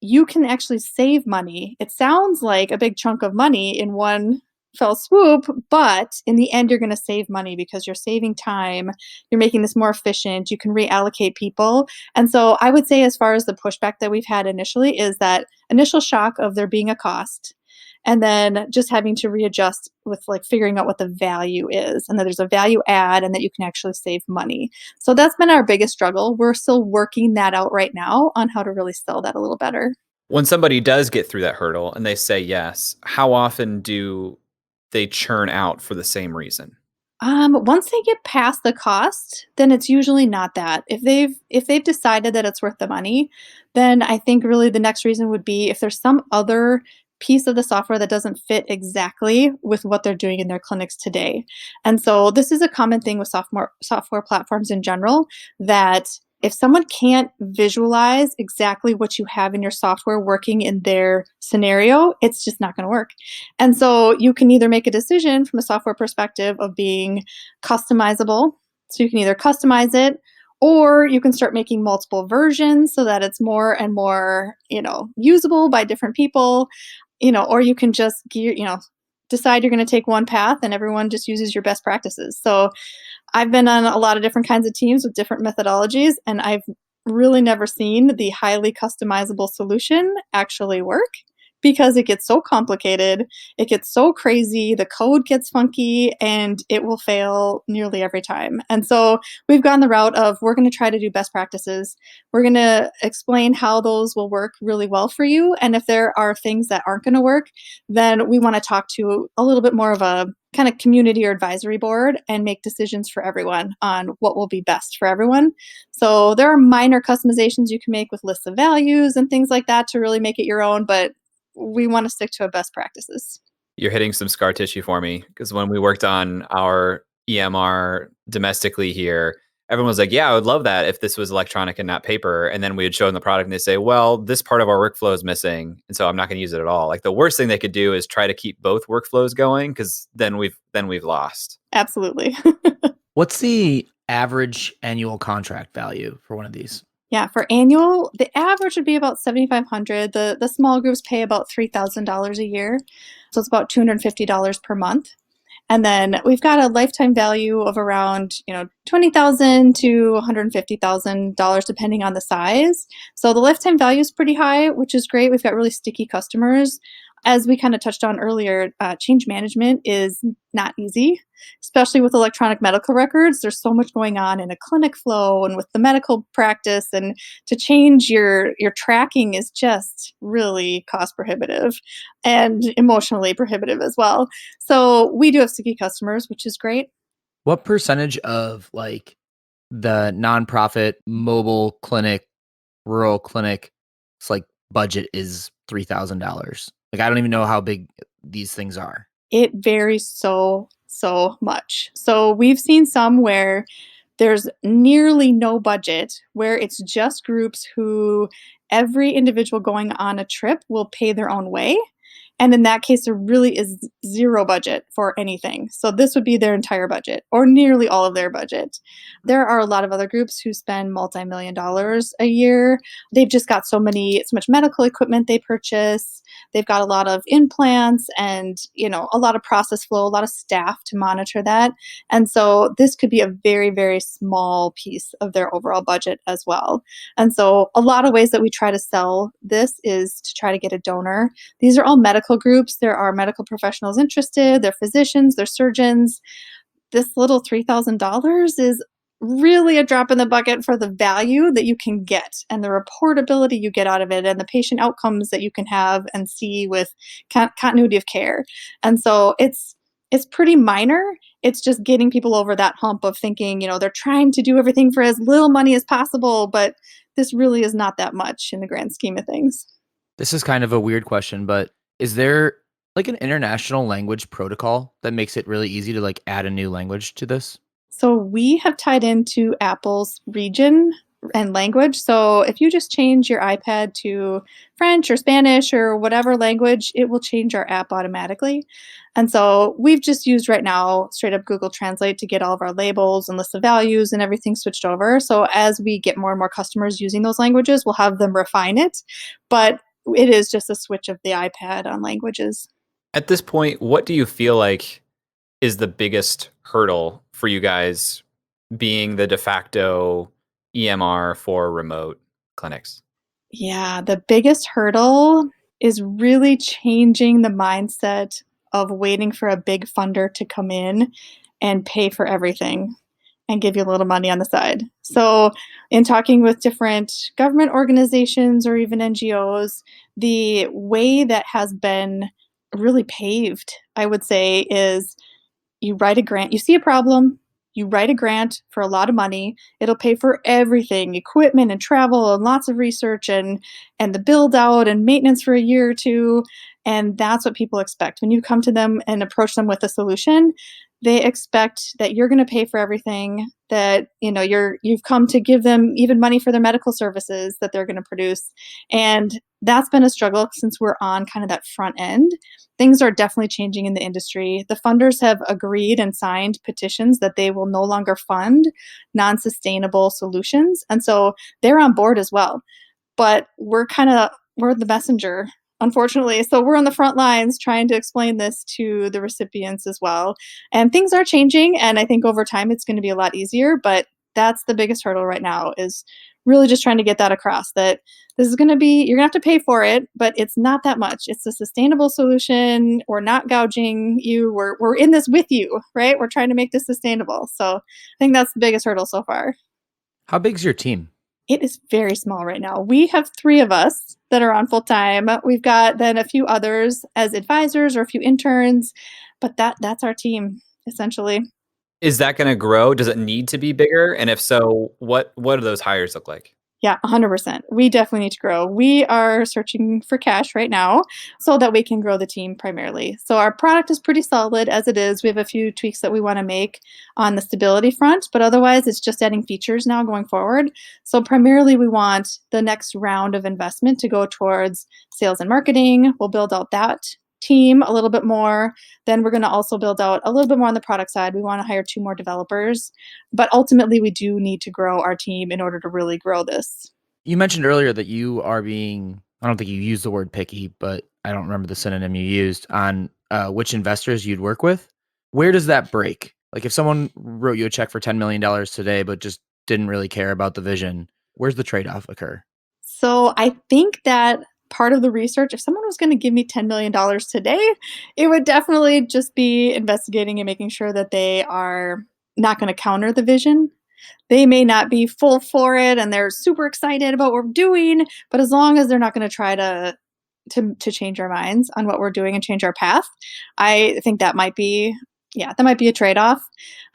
you can actually save money. It sounds like a big chunk of money in one fell swoop, but in the end, you're going to save money because you're saving time. You're making this more efficient. You can reallocate people. And so I would say, as far as the pushback that we've had initially, is that initial shock of there being a cost. And then just having to readjust with like figuring out what the value is and that there's a value add and that you can actually save money. So that's been our biggest struggle. We're still working that out right now on how to really sell that a little better. When somebody does get through that hurdle and they say yes, how often do they churn out for the same reason? Once they get past the cost, then it's usually not that. If they've decided that it's worth the money, then I think really the next reason would be if there's some other piece of the software that doesn't fit exactly with what they're doing in their clinics today. And so this is a common thing with software platforms in general, that if someone can't visualize exactly what you have in your software working in their scenario, it's just not going to work. And so you can either make a decision from a software perspective of being customizable. So you can either customize it, or you can start making multiple versions so that it's more and more, usable by different people, or you can just decide you're going to take one path and everyone just uses your best practices. So I've been on a lot of different kinds of teams with different methodologies, and I've really never seen the highly customizable solution actually work because it gets so complicated, it gets so crazy, the code gets funky, and it will fail nearly every time. And so we've gone the route of we're going to try to do best practices. We're going to explain how those will work really well for you. And if there are things that aren't going to work, then we want to talk to a little bit more of a kind of community or advisory board and make decisions for everyone on what will be best for everyone. So there are minor customizations you can make with lists of values and things like that to really make it your own, but we want to stick to best practices. You're hitting some scar tissue for me because when we worked on our EMR domestically here, everyone was like, yeah, I would love that if this was electronic and not paper. And then we would show them the product and they say, well, this part of our workflow is missing. And so I'm not going to use it at all. Like the worst thing they could do is try to keep both workflows going because then we've lost. Absolutely. What's the average annual contract value for one of these? Yeah, for annual, the average would be about $7,500. The small groups pay about $3,000 a year. So it's about $250 per month. And then we've got a lifetime value of around, $20,000 to $150,000 depending on the size. So the lifetime value is pretty high, which is great. We've got really sticky customers. As we kind of touched on earlier, change management is not easy, especially with electronic medical records. There's so much going on in a clinic flow and with the medical practice, and to change your tracking is just really cost prohibitive and emotionally prohibitive as well. So we do have sticky customers, which is great. What percentage of like the nonprofit mobile clinic, rural clinic, it's like budget is $3,000? Like, I don't even know how big these things are. It varies so much. So we've seen some where there's nearly no budget, where it's just groups who every individual going on a trip will pay their own way. And in that case, there really is zero budget for anything. So this would be their entire budget or nearly all of their budget. There are a lot of other groups who spend multi-million dollars a year. They've just got so much medical equipment they purchase. They've got a lot of implants and, a lot of process flow, a lot of staff to monitor that. And so this could be a very, very small piece of their overall budget as well. And so a lot of ways that we try to sell this is to try to get a donor. These are all medical groups. There are medical professionals interested. They're physicians, they're surgeons. This little $3,000 is really a drop in the bucket for the value that you can get and the reportability you get out of it and the patient outcomes that you can have and see with continuity of care. And so it's pretty minor. It's just getting people over that hump of thinking, they're trying to do everything for as little money as possible, but this really is not that much in the grand scheme of things. This is kind of a weird question, but is there like an international language protocol that makes it really easy to like add a new language to this? So we have tied into Apple's region and language. So if you just change your iPad to French or Spanish or whatever language, it will change our app automatically. And so we've just used right now straight up Google Translate to get all of our labels and lists of values and everything switched over. So as we get more and more customers using those languages, we'll have them refine it. But it is just a switch of the iPad on languages. At this point, what do you feel like is the biggest hurdle for you guys being the de facto EMR for remote clinics? Yeah, the biggest hurdle is really changing the mindset of waiting for a big funder to come in and pay for everything and give you a little money on the side. So, in talking with different government organizations or even NGOs, the way that has been really paved, I would say, is you write a grant, you see a problem, you write a grant for a lot of money. It'll pay for everything, equipment and travel and lots of research and the build out and maintenance for a year or two. And that's what people expect. When you come to them and approach them with a solution, they expect that you're going to pay for everything, that you've come to give them even money for their medical services that they're going to produce. And that's been a struggle since we're on kind of that front end. Things are definitely changing in the industry. The funders have agreed and signed petitions that they will no longer fund non-sustainable solutions. And so they're on board as well. But we're the messenger, unfortunately. So we're on the front lines trying to explain this to the recipients as well. And things are changing. And I think over time it's going to be a lot easier. But that's the biggest hurdle right now, is really just trying to get that across, that this is going to be, you're going to have to pay for it, but it's not that much. It's a sustainable solution. We're not gouging you. We're in this with you, right? We're trying to make this sustainable. So I think that's the biggest hurdle so far. How big's your team? It is very small right now. We have 3 of us that are on full time. We've got then a few others as advisors or a few interns, but that's our team essentially. Is that going to grow? Does it need to be bigger? And if so, what do those hires look like? Yeah, 100%. We definitely need to grow. We are searching for cash right now so that we can grow the team primarily. So our product is pretty solid as it is. We have a few tweaks that we want to make on the stability front, but otherwise it's just adding features now going forward. So primarily we want the next round of investment to go towards sales and marketing. We'll build out that team a little bit more. Then we're going to also build out a little bit more on the product side. We want to hire 2 more developers, but ultimately we do need to grow our team in order to really grow this. You mentioned earlier that you are being, I don't think you used the word picky, but I don't remember the synonym you used on which investors you'd work with. Where does that break? Like if someone wrote you a check for $10 million today, but just didn't really care about the vision, where's the trade-off occur? So I think that part of the research, if someone was going to give me $10 million today, it would definitely just be investigating and making sure that they are not going to counter the vision. They may not be full for it and they're super excited about what we're doing, but as long as they're not going to try to change our minds on what we're doing and change our path, I think that might be a trade-off.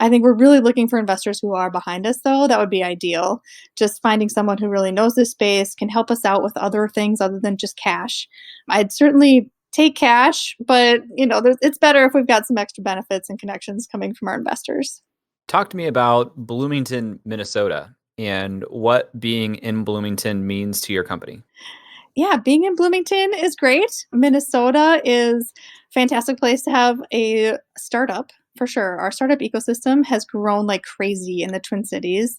I think we're really looking for investors who are behind us, though. That would be ideal. Just finding someone who really knows this space, can help us out with other things other than just cash. I'd certainly take cash, but it's better if we've got some extra benefits and connections coming from our investors. Talk to me about Bloomington, Minnesota, and what being in Bloomington means to your company. Yeah, being in Bloomington is great. Minnesota is a fantastic place to have a startup, for sure. Our startup ecosystem has grown like crazy in the Twin Cities.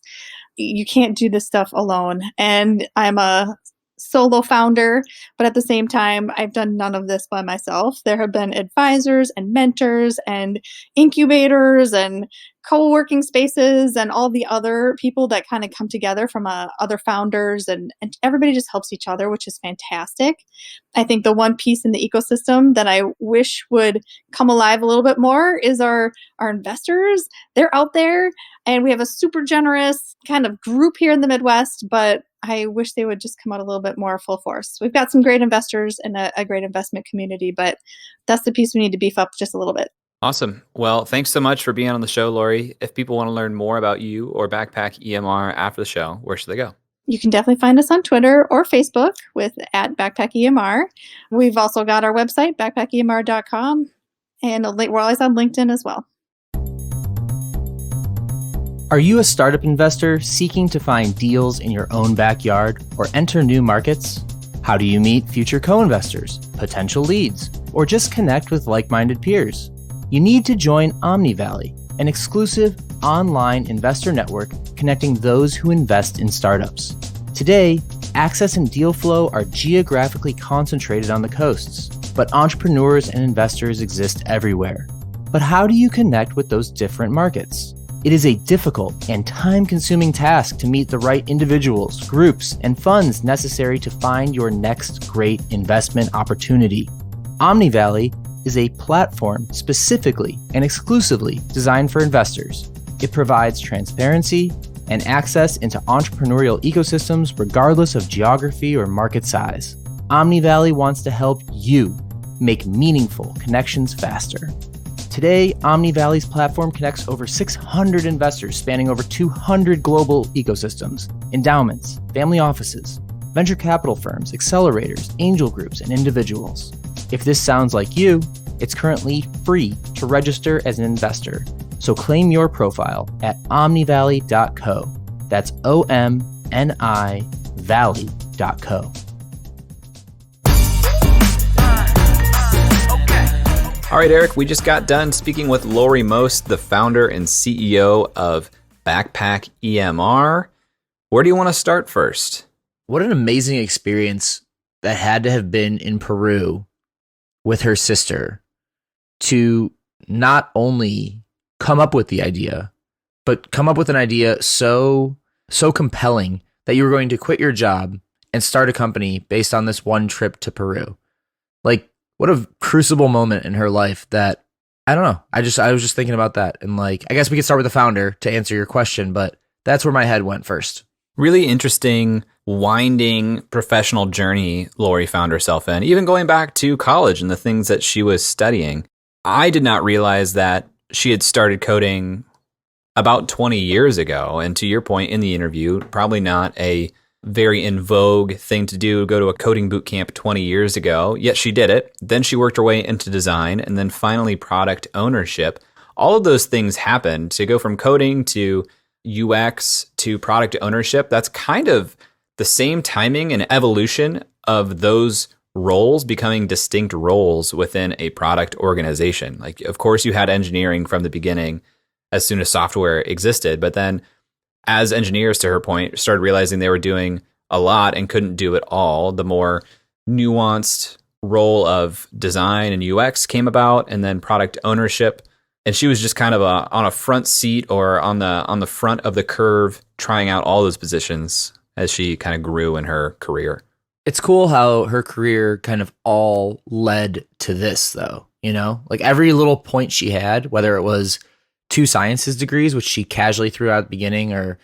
You can't do this stuff alone. And I'm a solo founder, but at the same time, I've done none of this by myself. There have been advisors and mentors and incubators and co-working spaces and all the other people that kind of come together from other founders, and everybody just helps each other, which is fantastic. I think the one piece in the ecosystem that I wish would come alive a little bit more is our investors. They're out there and we have a super generous kind of group here in the Midwest, but I wish they would just come out a little bit more full force. We've got some great investors and a great investment community, but that's the piece we need to beef up just a little bit. Awesome. Well, thanks so much for being on the show, Lori. If people want to learn more about you or Backpack EMR after the show, where should they go? You can definitely find us on Twitter or Facebook with @BackpackEMR. We've also got our website, backpackemr.com, and we're always on LinkedIn as well. Are you a startup investor seeking to find deals in your own backyard or enter new markets? How do you meet future co-investors, potential leads, or just connect with like-minded peers? You need to join OmniValley, an exclusive online investor network connecting those who invest in startups. Today, access and deal flow are geographically concentrated on the coasts, but entrepreneurs and investors exist everywhere. But how do you connect with those different markets? It is a difficult and time-consuming task to meet the right individuals, groups, and funds necessary to find your next great investment opportunity. OmniValley is a platform specifically and exclusively designed for investors. It provides transparency and access into entrepreneurial ecosystems regardless of geography or market size. OmniValley wants to help you make meaningful connections faster. Today, OmniValley's platform connects over 600 investors spanning over 200 global ecosystems, endowments, family offices, venture capital firms, accelerators, angel groups, and individuals. If this sounds like you, it's currently free to register as an investor. So claim your profile at omnivalley.co. That's OMNI valley.co. All right, Eric, we just got done speaking with Lori Most, the founder and CEO of Backpack EMR. Where do you want to start first? What an amazing experience that had to have been in Peru with her sister to not only come up with the idea, but come up with an idea so compelling that you were going to quit your job and start a company based on this one trip to Peru. Like, what a crucible moment in her life that, I don't know. I was just thinking about that. And like, I guess we could start with the founder to answer your question, but that's where my head went first. Really interesting, winding professional journey Lori found herself in, even going back to college and the things that she was studying. I did not realize that she had started coding about 20 years ago. And to your point in the interview, probably not a very in vogue thing to do, go to a coding boot camp 20 years ago, yet she did it. Then she worked her way into design and then finally product ownership. All of those things happened to go from coding to UX to product ownership. That's kind of the same timing and evolution of those roles becoming distinct roles within a product organization. Like, of course, you had engineering from the beginning as soon as software existed, but then as engineers, to her point, started realizing they were doing a lot and couldn't do it all, the more nuanced role of design and UX came about, and then product ownership. And she was just kind of on a front seat or on the front of the curve, trying out all those positions as she kind of grew in her career. It's cool how her career kind of all led to this, though. You know, like every little point she had, whether it was 2 sciences degrees, which she casually threw out at the beginning, or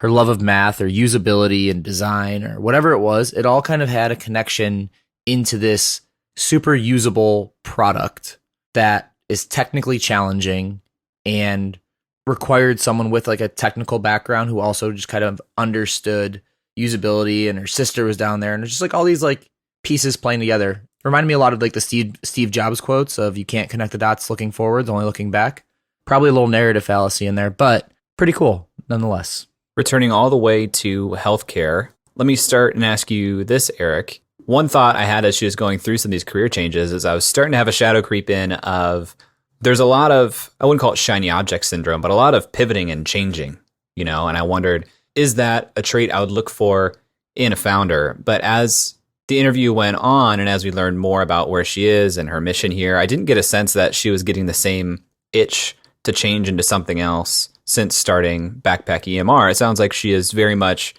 her love of math or usability and design or whatever it was, it all kind of had a connection into this super usable product that is technically challenging and required someone with like a technical background who also just kind of understood usability, and her sister was down there, and it's just like all these like pieces playing together. Reminded me a lot of like the Steve Jobs quotes of "You can't connect the dots looking forwards, only looking back." Probably a little narrative fallacy in there, but pretty cool nonetheless. Returning all the way to healthcare, let me start and ask you this, Eric. One thought I had as she was going through some of these career changes is I was starting to have a shadow creep in of there's a lot of, I wouldn't call it shiny object syndrome, but a lot of pivoting and changing, you know, and I wondered, is that a trait I would look for in a founder? But as the interview went on and as we learned more about where she is and her mission here, I didn't get a sense that she was getting the same itch to change into something else since starting Backpack EMR. It sounds like she is very much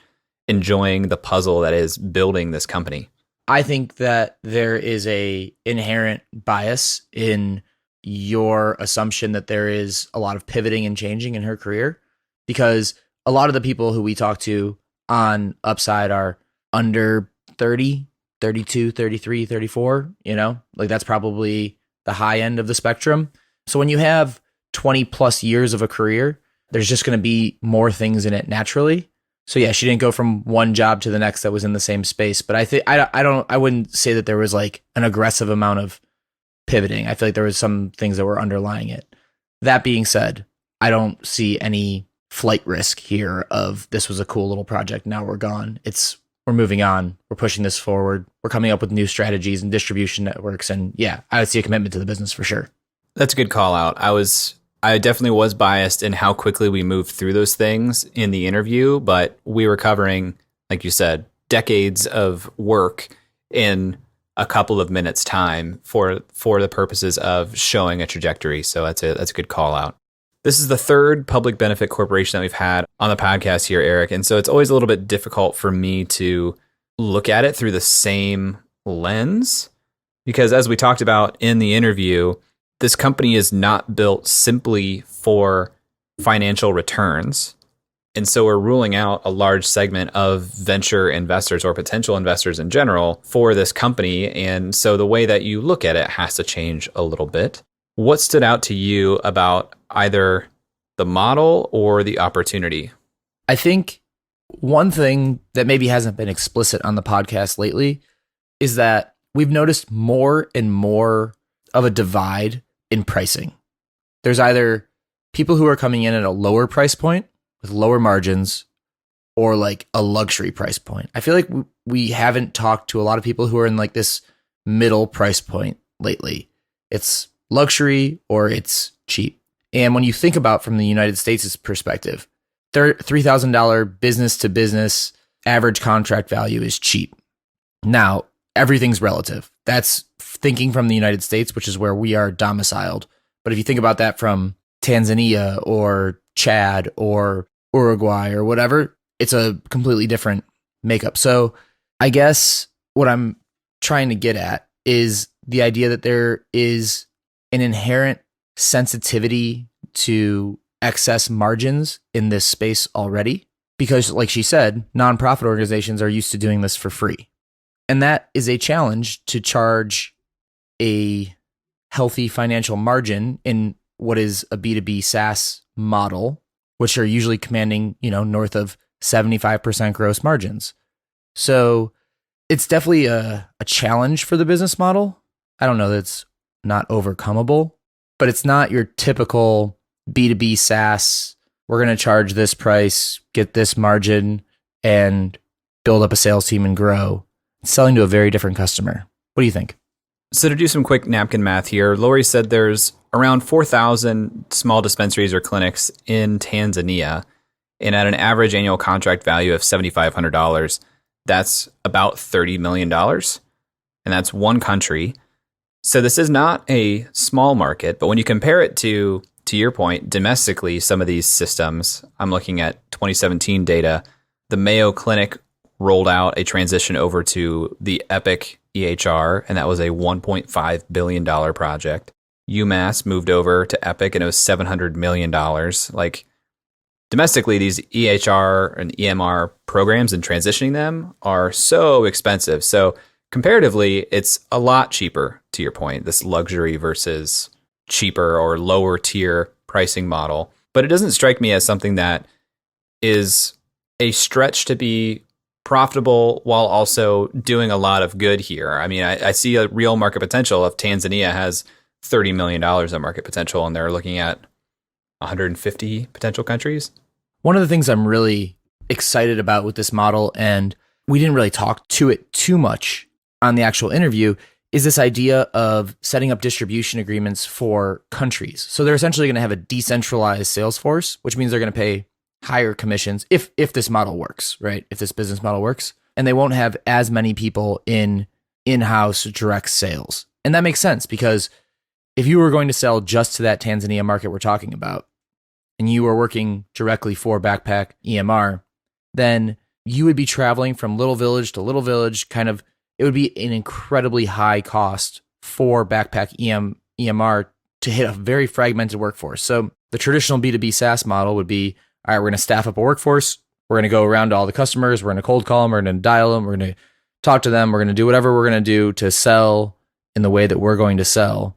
enjoying the puzzle that is building this company. I think that there is a inherent bias in your assumption that there is a lot of pivoting and changing in her career, because a lot of the people who we talk to on Upside are under 30, 32, 33, 34, you know, like that's probably the high end of the spectrum. So when you have 20 plus years of a career, there's just going to be more things in it naturally. So yeah, she didn't go from one job to the next that was in the same space. But I think I wouldn't say that there was like an aggressive amount of pivoting. I feel like there was some things that were underlying it. That being said, I don't see any flight risk here of this was a cool little project. Now we're gone. We're moving on. We're pushing this forward. We're coming up with new strategies and distribution networks. And yeah, I would see a commitment to the business for sure. That's a good call out. I definitely was biased in how quickly we moved through those things in the interview, but we were covering, like you said, decades of work in a couple of minutes time for the purposes of showing a trajectory. So that's a good call out. This is the third public benefit corporation that we've had on the podcast here, Eric. And so it's always a little bit difficult for me to look at it through the same lens because as we talked about in the interview, this company is not built simply for financial returns. And so we're ruling out a large segment of venture investors or potential investors in general for this company. And so the way that you look at it has to change a little bit. What stood out to you about either the model or the opportunity? I think one thing that maybe hasn't been explicit on the podcast lately is that we've noticed more and more of a divide in pricing. There's either people who are coming in at a lower price point with lower margins or like a luxury price point. I feel like we haven't talked to a lot of people who are in like this middle price point lately. It's luxury or it's cheap. And when you think about from the United States' perspective, their $3,000 business to business average contract value is cheap. Now, everything's relative. That's thinking from the United States, which is where we are domiciled. But if you think about that from Tanzania or Chad or Uruguay or whatever, it's a completely different makeup. So I guess what I'm trying to get at is the idea that there is an inherent sensitivity to excess margins in this space already. Because like she said, nonprofit organizations are used to doing this for free. And that is a challenge to charge a healthy financial margin in what is a B2B SaaS model, which are usually commanding, north of 75% gross margins. So it's definitely a challenge for the business model. I don't know that it's not overcomable, but it's not your typical B2B SaaS. We're going to charge this price, get this margin, and build up a sales team and grow. It's selling to a very different customer. What do you think? So to do some quick napkin math here, Lori said there's around 4,000 small dispensaries or clinics in Tanzania, and at an average annual contract value of $7,500, that's about $30 million, and that's one country. So this is not a small market, but when you compare it to your point, domestically, some of these systems, I'm looking at 2017 data, the Mayo Clinic rolled out a transition over to the Epic EHR, and that was a $1.5 billion project. UMass moved over to Epic, and it was $700 million. Like, domestically, these EHR and EMR programs and transitioning them are so expensive. So comparatively, it's a lot cheaper, to your point, this luxury versus cheaper or lower tier pricing model. But it doesn't strike me as something that is a stretch to be profitable while also doing a lot of good here. I mean, I see a real market potential if Tanzania has $30 million in market potential and they're looking at 150 potential countries. One of the things I'm really excited about with this model, and we didn't really talk to it too much on the actual interview, is this idea of setting up distribution agreements for countries. So they're essentially going to have a decentralized sales force, which means they're going to pay higher commissions if this model works, right? If this business model works, and they won't have as many people in-house direct sales. And that makes sense because if you were going to sell just to that Tanzania market we're talking about, and you were working directly for Backpack EMR, then you would be traveling from little village to little village. It would be an incredibly high cost for Backpack EMR to hit a very fragmented workforce. So the traditional B2B SaaS model would be, all right, we're going to staff up a workforce. We're going to go around to all the customers. We're going to cold call them. We're going to dial them. We're going to talk to them. We're going to do whatever we're going to do to sell in the way that we're going to sell.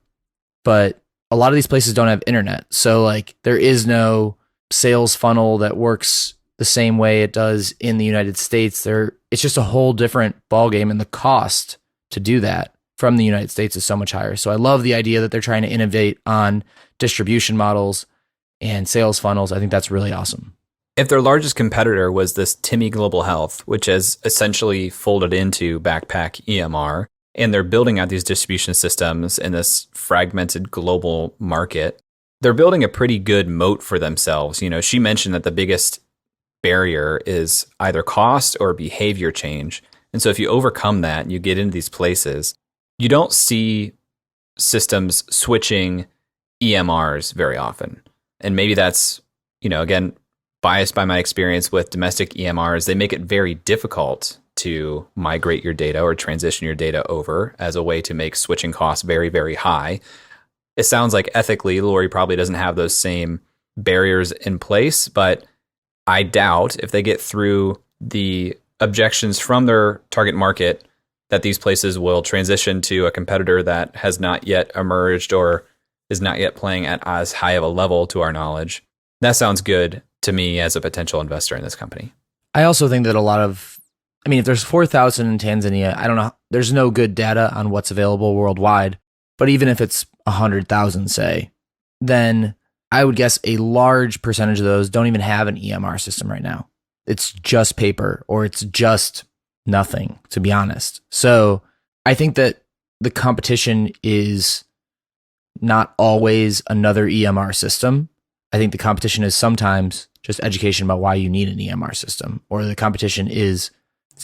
But a lot of these places don't have internet. So like there is no sales funnel that works the same way it does in the United States. It's just a whole different ballgame, and the cost to do that from the United States is so much higher. So I love the idea that they're trying to innovate on distribution models and sales funnels. I think that's really awesome. If their largest competitor was this Timmy Global Health, which has essentially folded into Backpack EMR, and they're building out these distribution systems in this fragmented global market, they're building a pretty good moat for themselves. You know, she mentioned that the biggest barrier is either cost or behavior change. And so if you overcome that and you get into these places, you don't see systems switching EMRs very often. And maybe that's, you know, again, biased by my experience with domestic EMRs. They make it very difficult to migrate your data or transition your data over as a way to make switching costs very, very high. It sounds like ethically, Lori probably doesn't have those same barriers in place, but I doubt if they get through the objections from their target market that these places will transition to a competitor that has not yet emerged or is not yet playing at as high of a level to our knowledge. That sounds good to me as a potential investor in this company. I also think that if there's 4,000 in Tanzania, I don't know, there's no good data on what's available worldwide, but even if it's 100,000, say, then I would guess a large percentage of those don't even have an EMR system right now. It's just paper, or it's just nothing, to be honest. So I think that the competition is not always another EMR system. I think the competition is sometimes just education about why you need an EMR system, or the competition is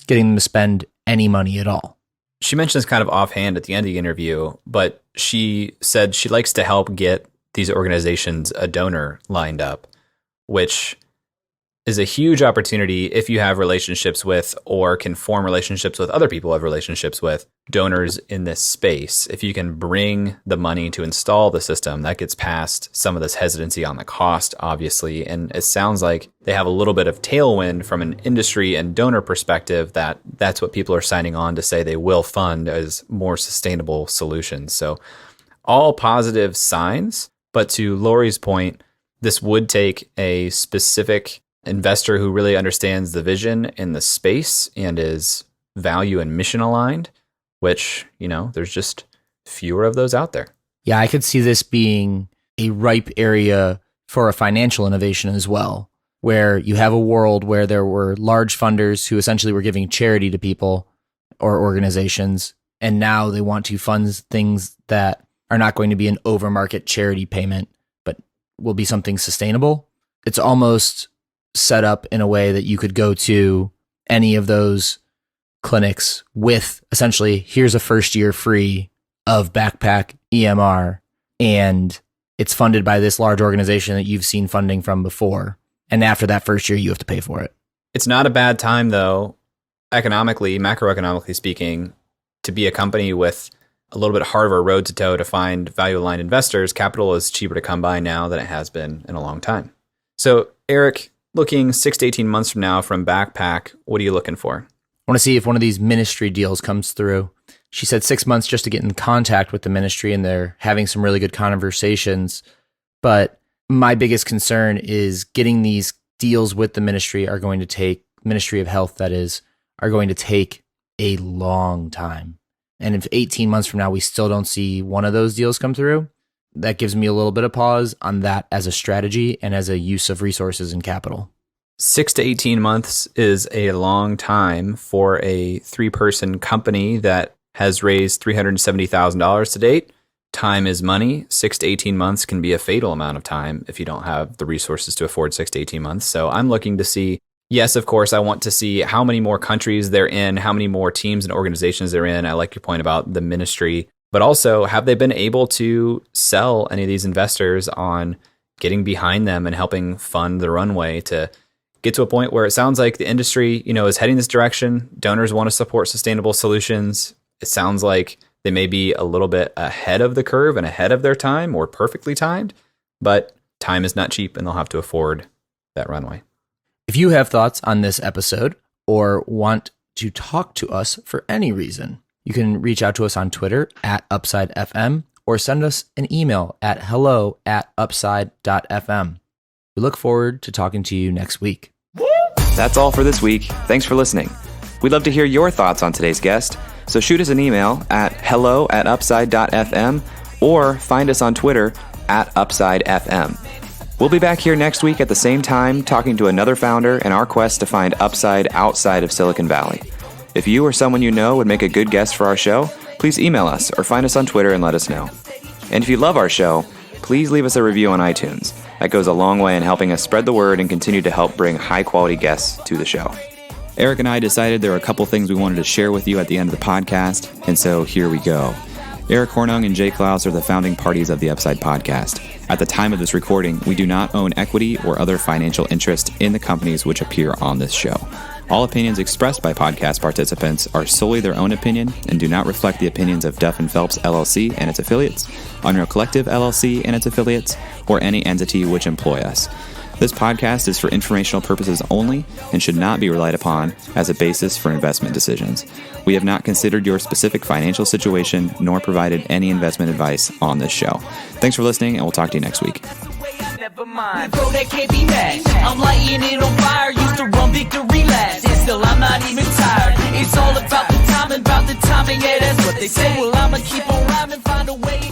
getting them to spend any money at all. She mentioned this kind of offhand at the end of the interview, but she said she likes to help get these organizations a donor lined up, which is a huge opportunity if you have relationships with or can form relationships with other people who have relationships with donors in this space. If you can bring the money to install the system, that gets past some of this hesitancy on the cost, obviously. And it sounds like they have a little bit of tailwind from an industry and donor perspective that's what people are signing on to say they will fund as more sustainable solutions. So all positive signs. But to Lori's point, this would take a specific investor who really understands the vision in the space and is value and mission aligned, which, you know, there's just fewer of those out there. Yeah, I could see this being a ripe area for a financial innovation as well, where you have a world where there were large funders who essentially were giving charity to people or organizations, and now they want to fund things that are not going to be an overmarket charity payment, but will be something sustainable. It's almost set up in a way that you could go to any of those clinics with essentially, here's a first year free of Backpack EMR, and it's funded by this large organization that you've seen funding from before. And after that first year, you have to pay for it. It's not a bad time, though, economically, macroeconomically speaking, to be a company with a little bit harder of a road to toe to find value-aligned investors. Capital is cheaper to come by now than it has been in a long time. So, Eric, looking 6 to 18 months from now from Backpack, what are you looking for? I want to see if one of these ministry deals comes through. She said 6 months just to get in contact with the ministry, and they're having some really good conversations. But my biggest concern is getting these deals with the ministry Ministry of Health, that is, are going to take a long time. And if 18 months from now we still don't see one of those deals come through, that gives me a little bit of pause on that as a strategy and as a use of resources and capital. 6 to 18 months is a long time for a 3-person company that has raised $370,000 to date. Time is money. 6 to 18 months can be a fatal amount of time if you don't have the resources to afford 6 to 18 months. So I'm looking to see, yes, of course, I want to see how many more countries they're in, how many more teams and organizations they're in. I like your point about the ministry, but also, have they been able to sell any of these investors on getting behind them and helping fund the runway to get to a point where it sounds like the industry, is heading this direction. Donors want to support sustainable solutions. It sounds like they may be a little bit ahead of the curve and ahead of their time, or perfectly timed, but time is not cheap and they'll have to afford that runway. If you have thoughts on this episode or want to talk to us for any reason, you can reach out to us on Twitter at UpsideFM or send us an email at hello@upside.fm. We look forward to talking to you next week. That's all for this week. Thanks for listening. We'd love to hear your thoughts on today's guest, so shoot us an email at hello@upside.fm or find us on Twitter @UpsideFM. We'll be back here next week at the same time talking to another founder in our quest to find upside outside of Silicon Valley. If you or someone you know would make a good guest for our show, please email us or find us on Twitter and let us know. And if you love our show, please leave us a review on iTunes. That goes a long way in helping us spread the word and continue to help bring high-quality guests to the show. Eric and I decided there were a couple things we wanted to share with you at the end of the podcast, and so here we go. Eric Hornung and Jay Klaus are the founding parties of the Upside podcast. At the time of this recording, we do not own equity or other financial interest in the companies which appear on this show. All opinions expressed by podcast participants are solely their own opinion and do not reflect the opinions of Duff & Phelps LLC and its affiliates, Unreal Collective LLC and its affiliates, or any entity which employ us. This podcast is for informational purposes only and should not be relied upon as a basis for investment decisions. We have not considered your specific financial situation nor provided any investment advice on this show. Thanks for listening, and we'll talk to you next week. Never mind, bro, that can't be matched. I'm lighting it on fire, used to run victory laps, and still I'm not even tired. It's all about the timing, yeah, that's what they say. Well, I'ma keep on rhyming, find a way.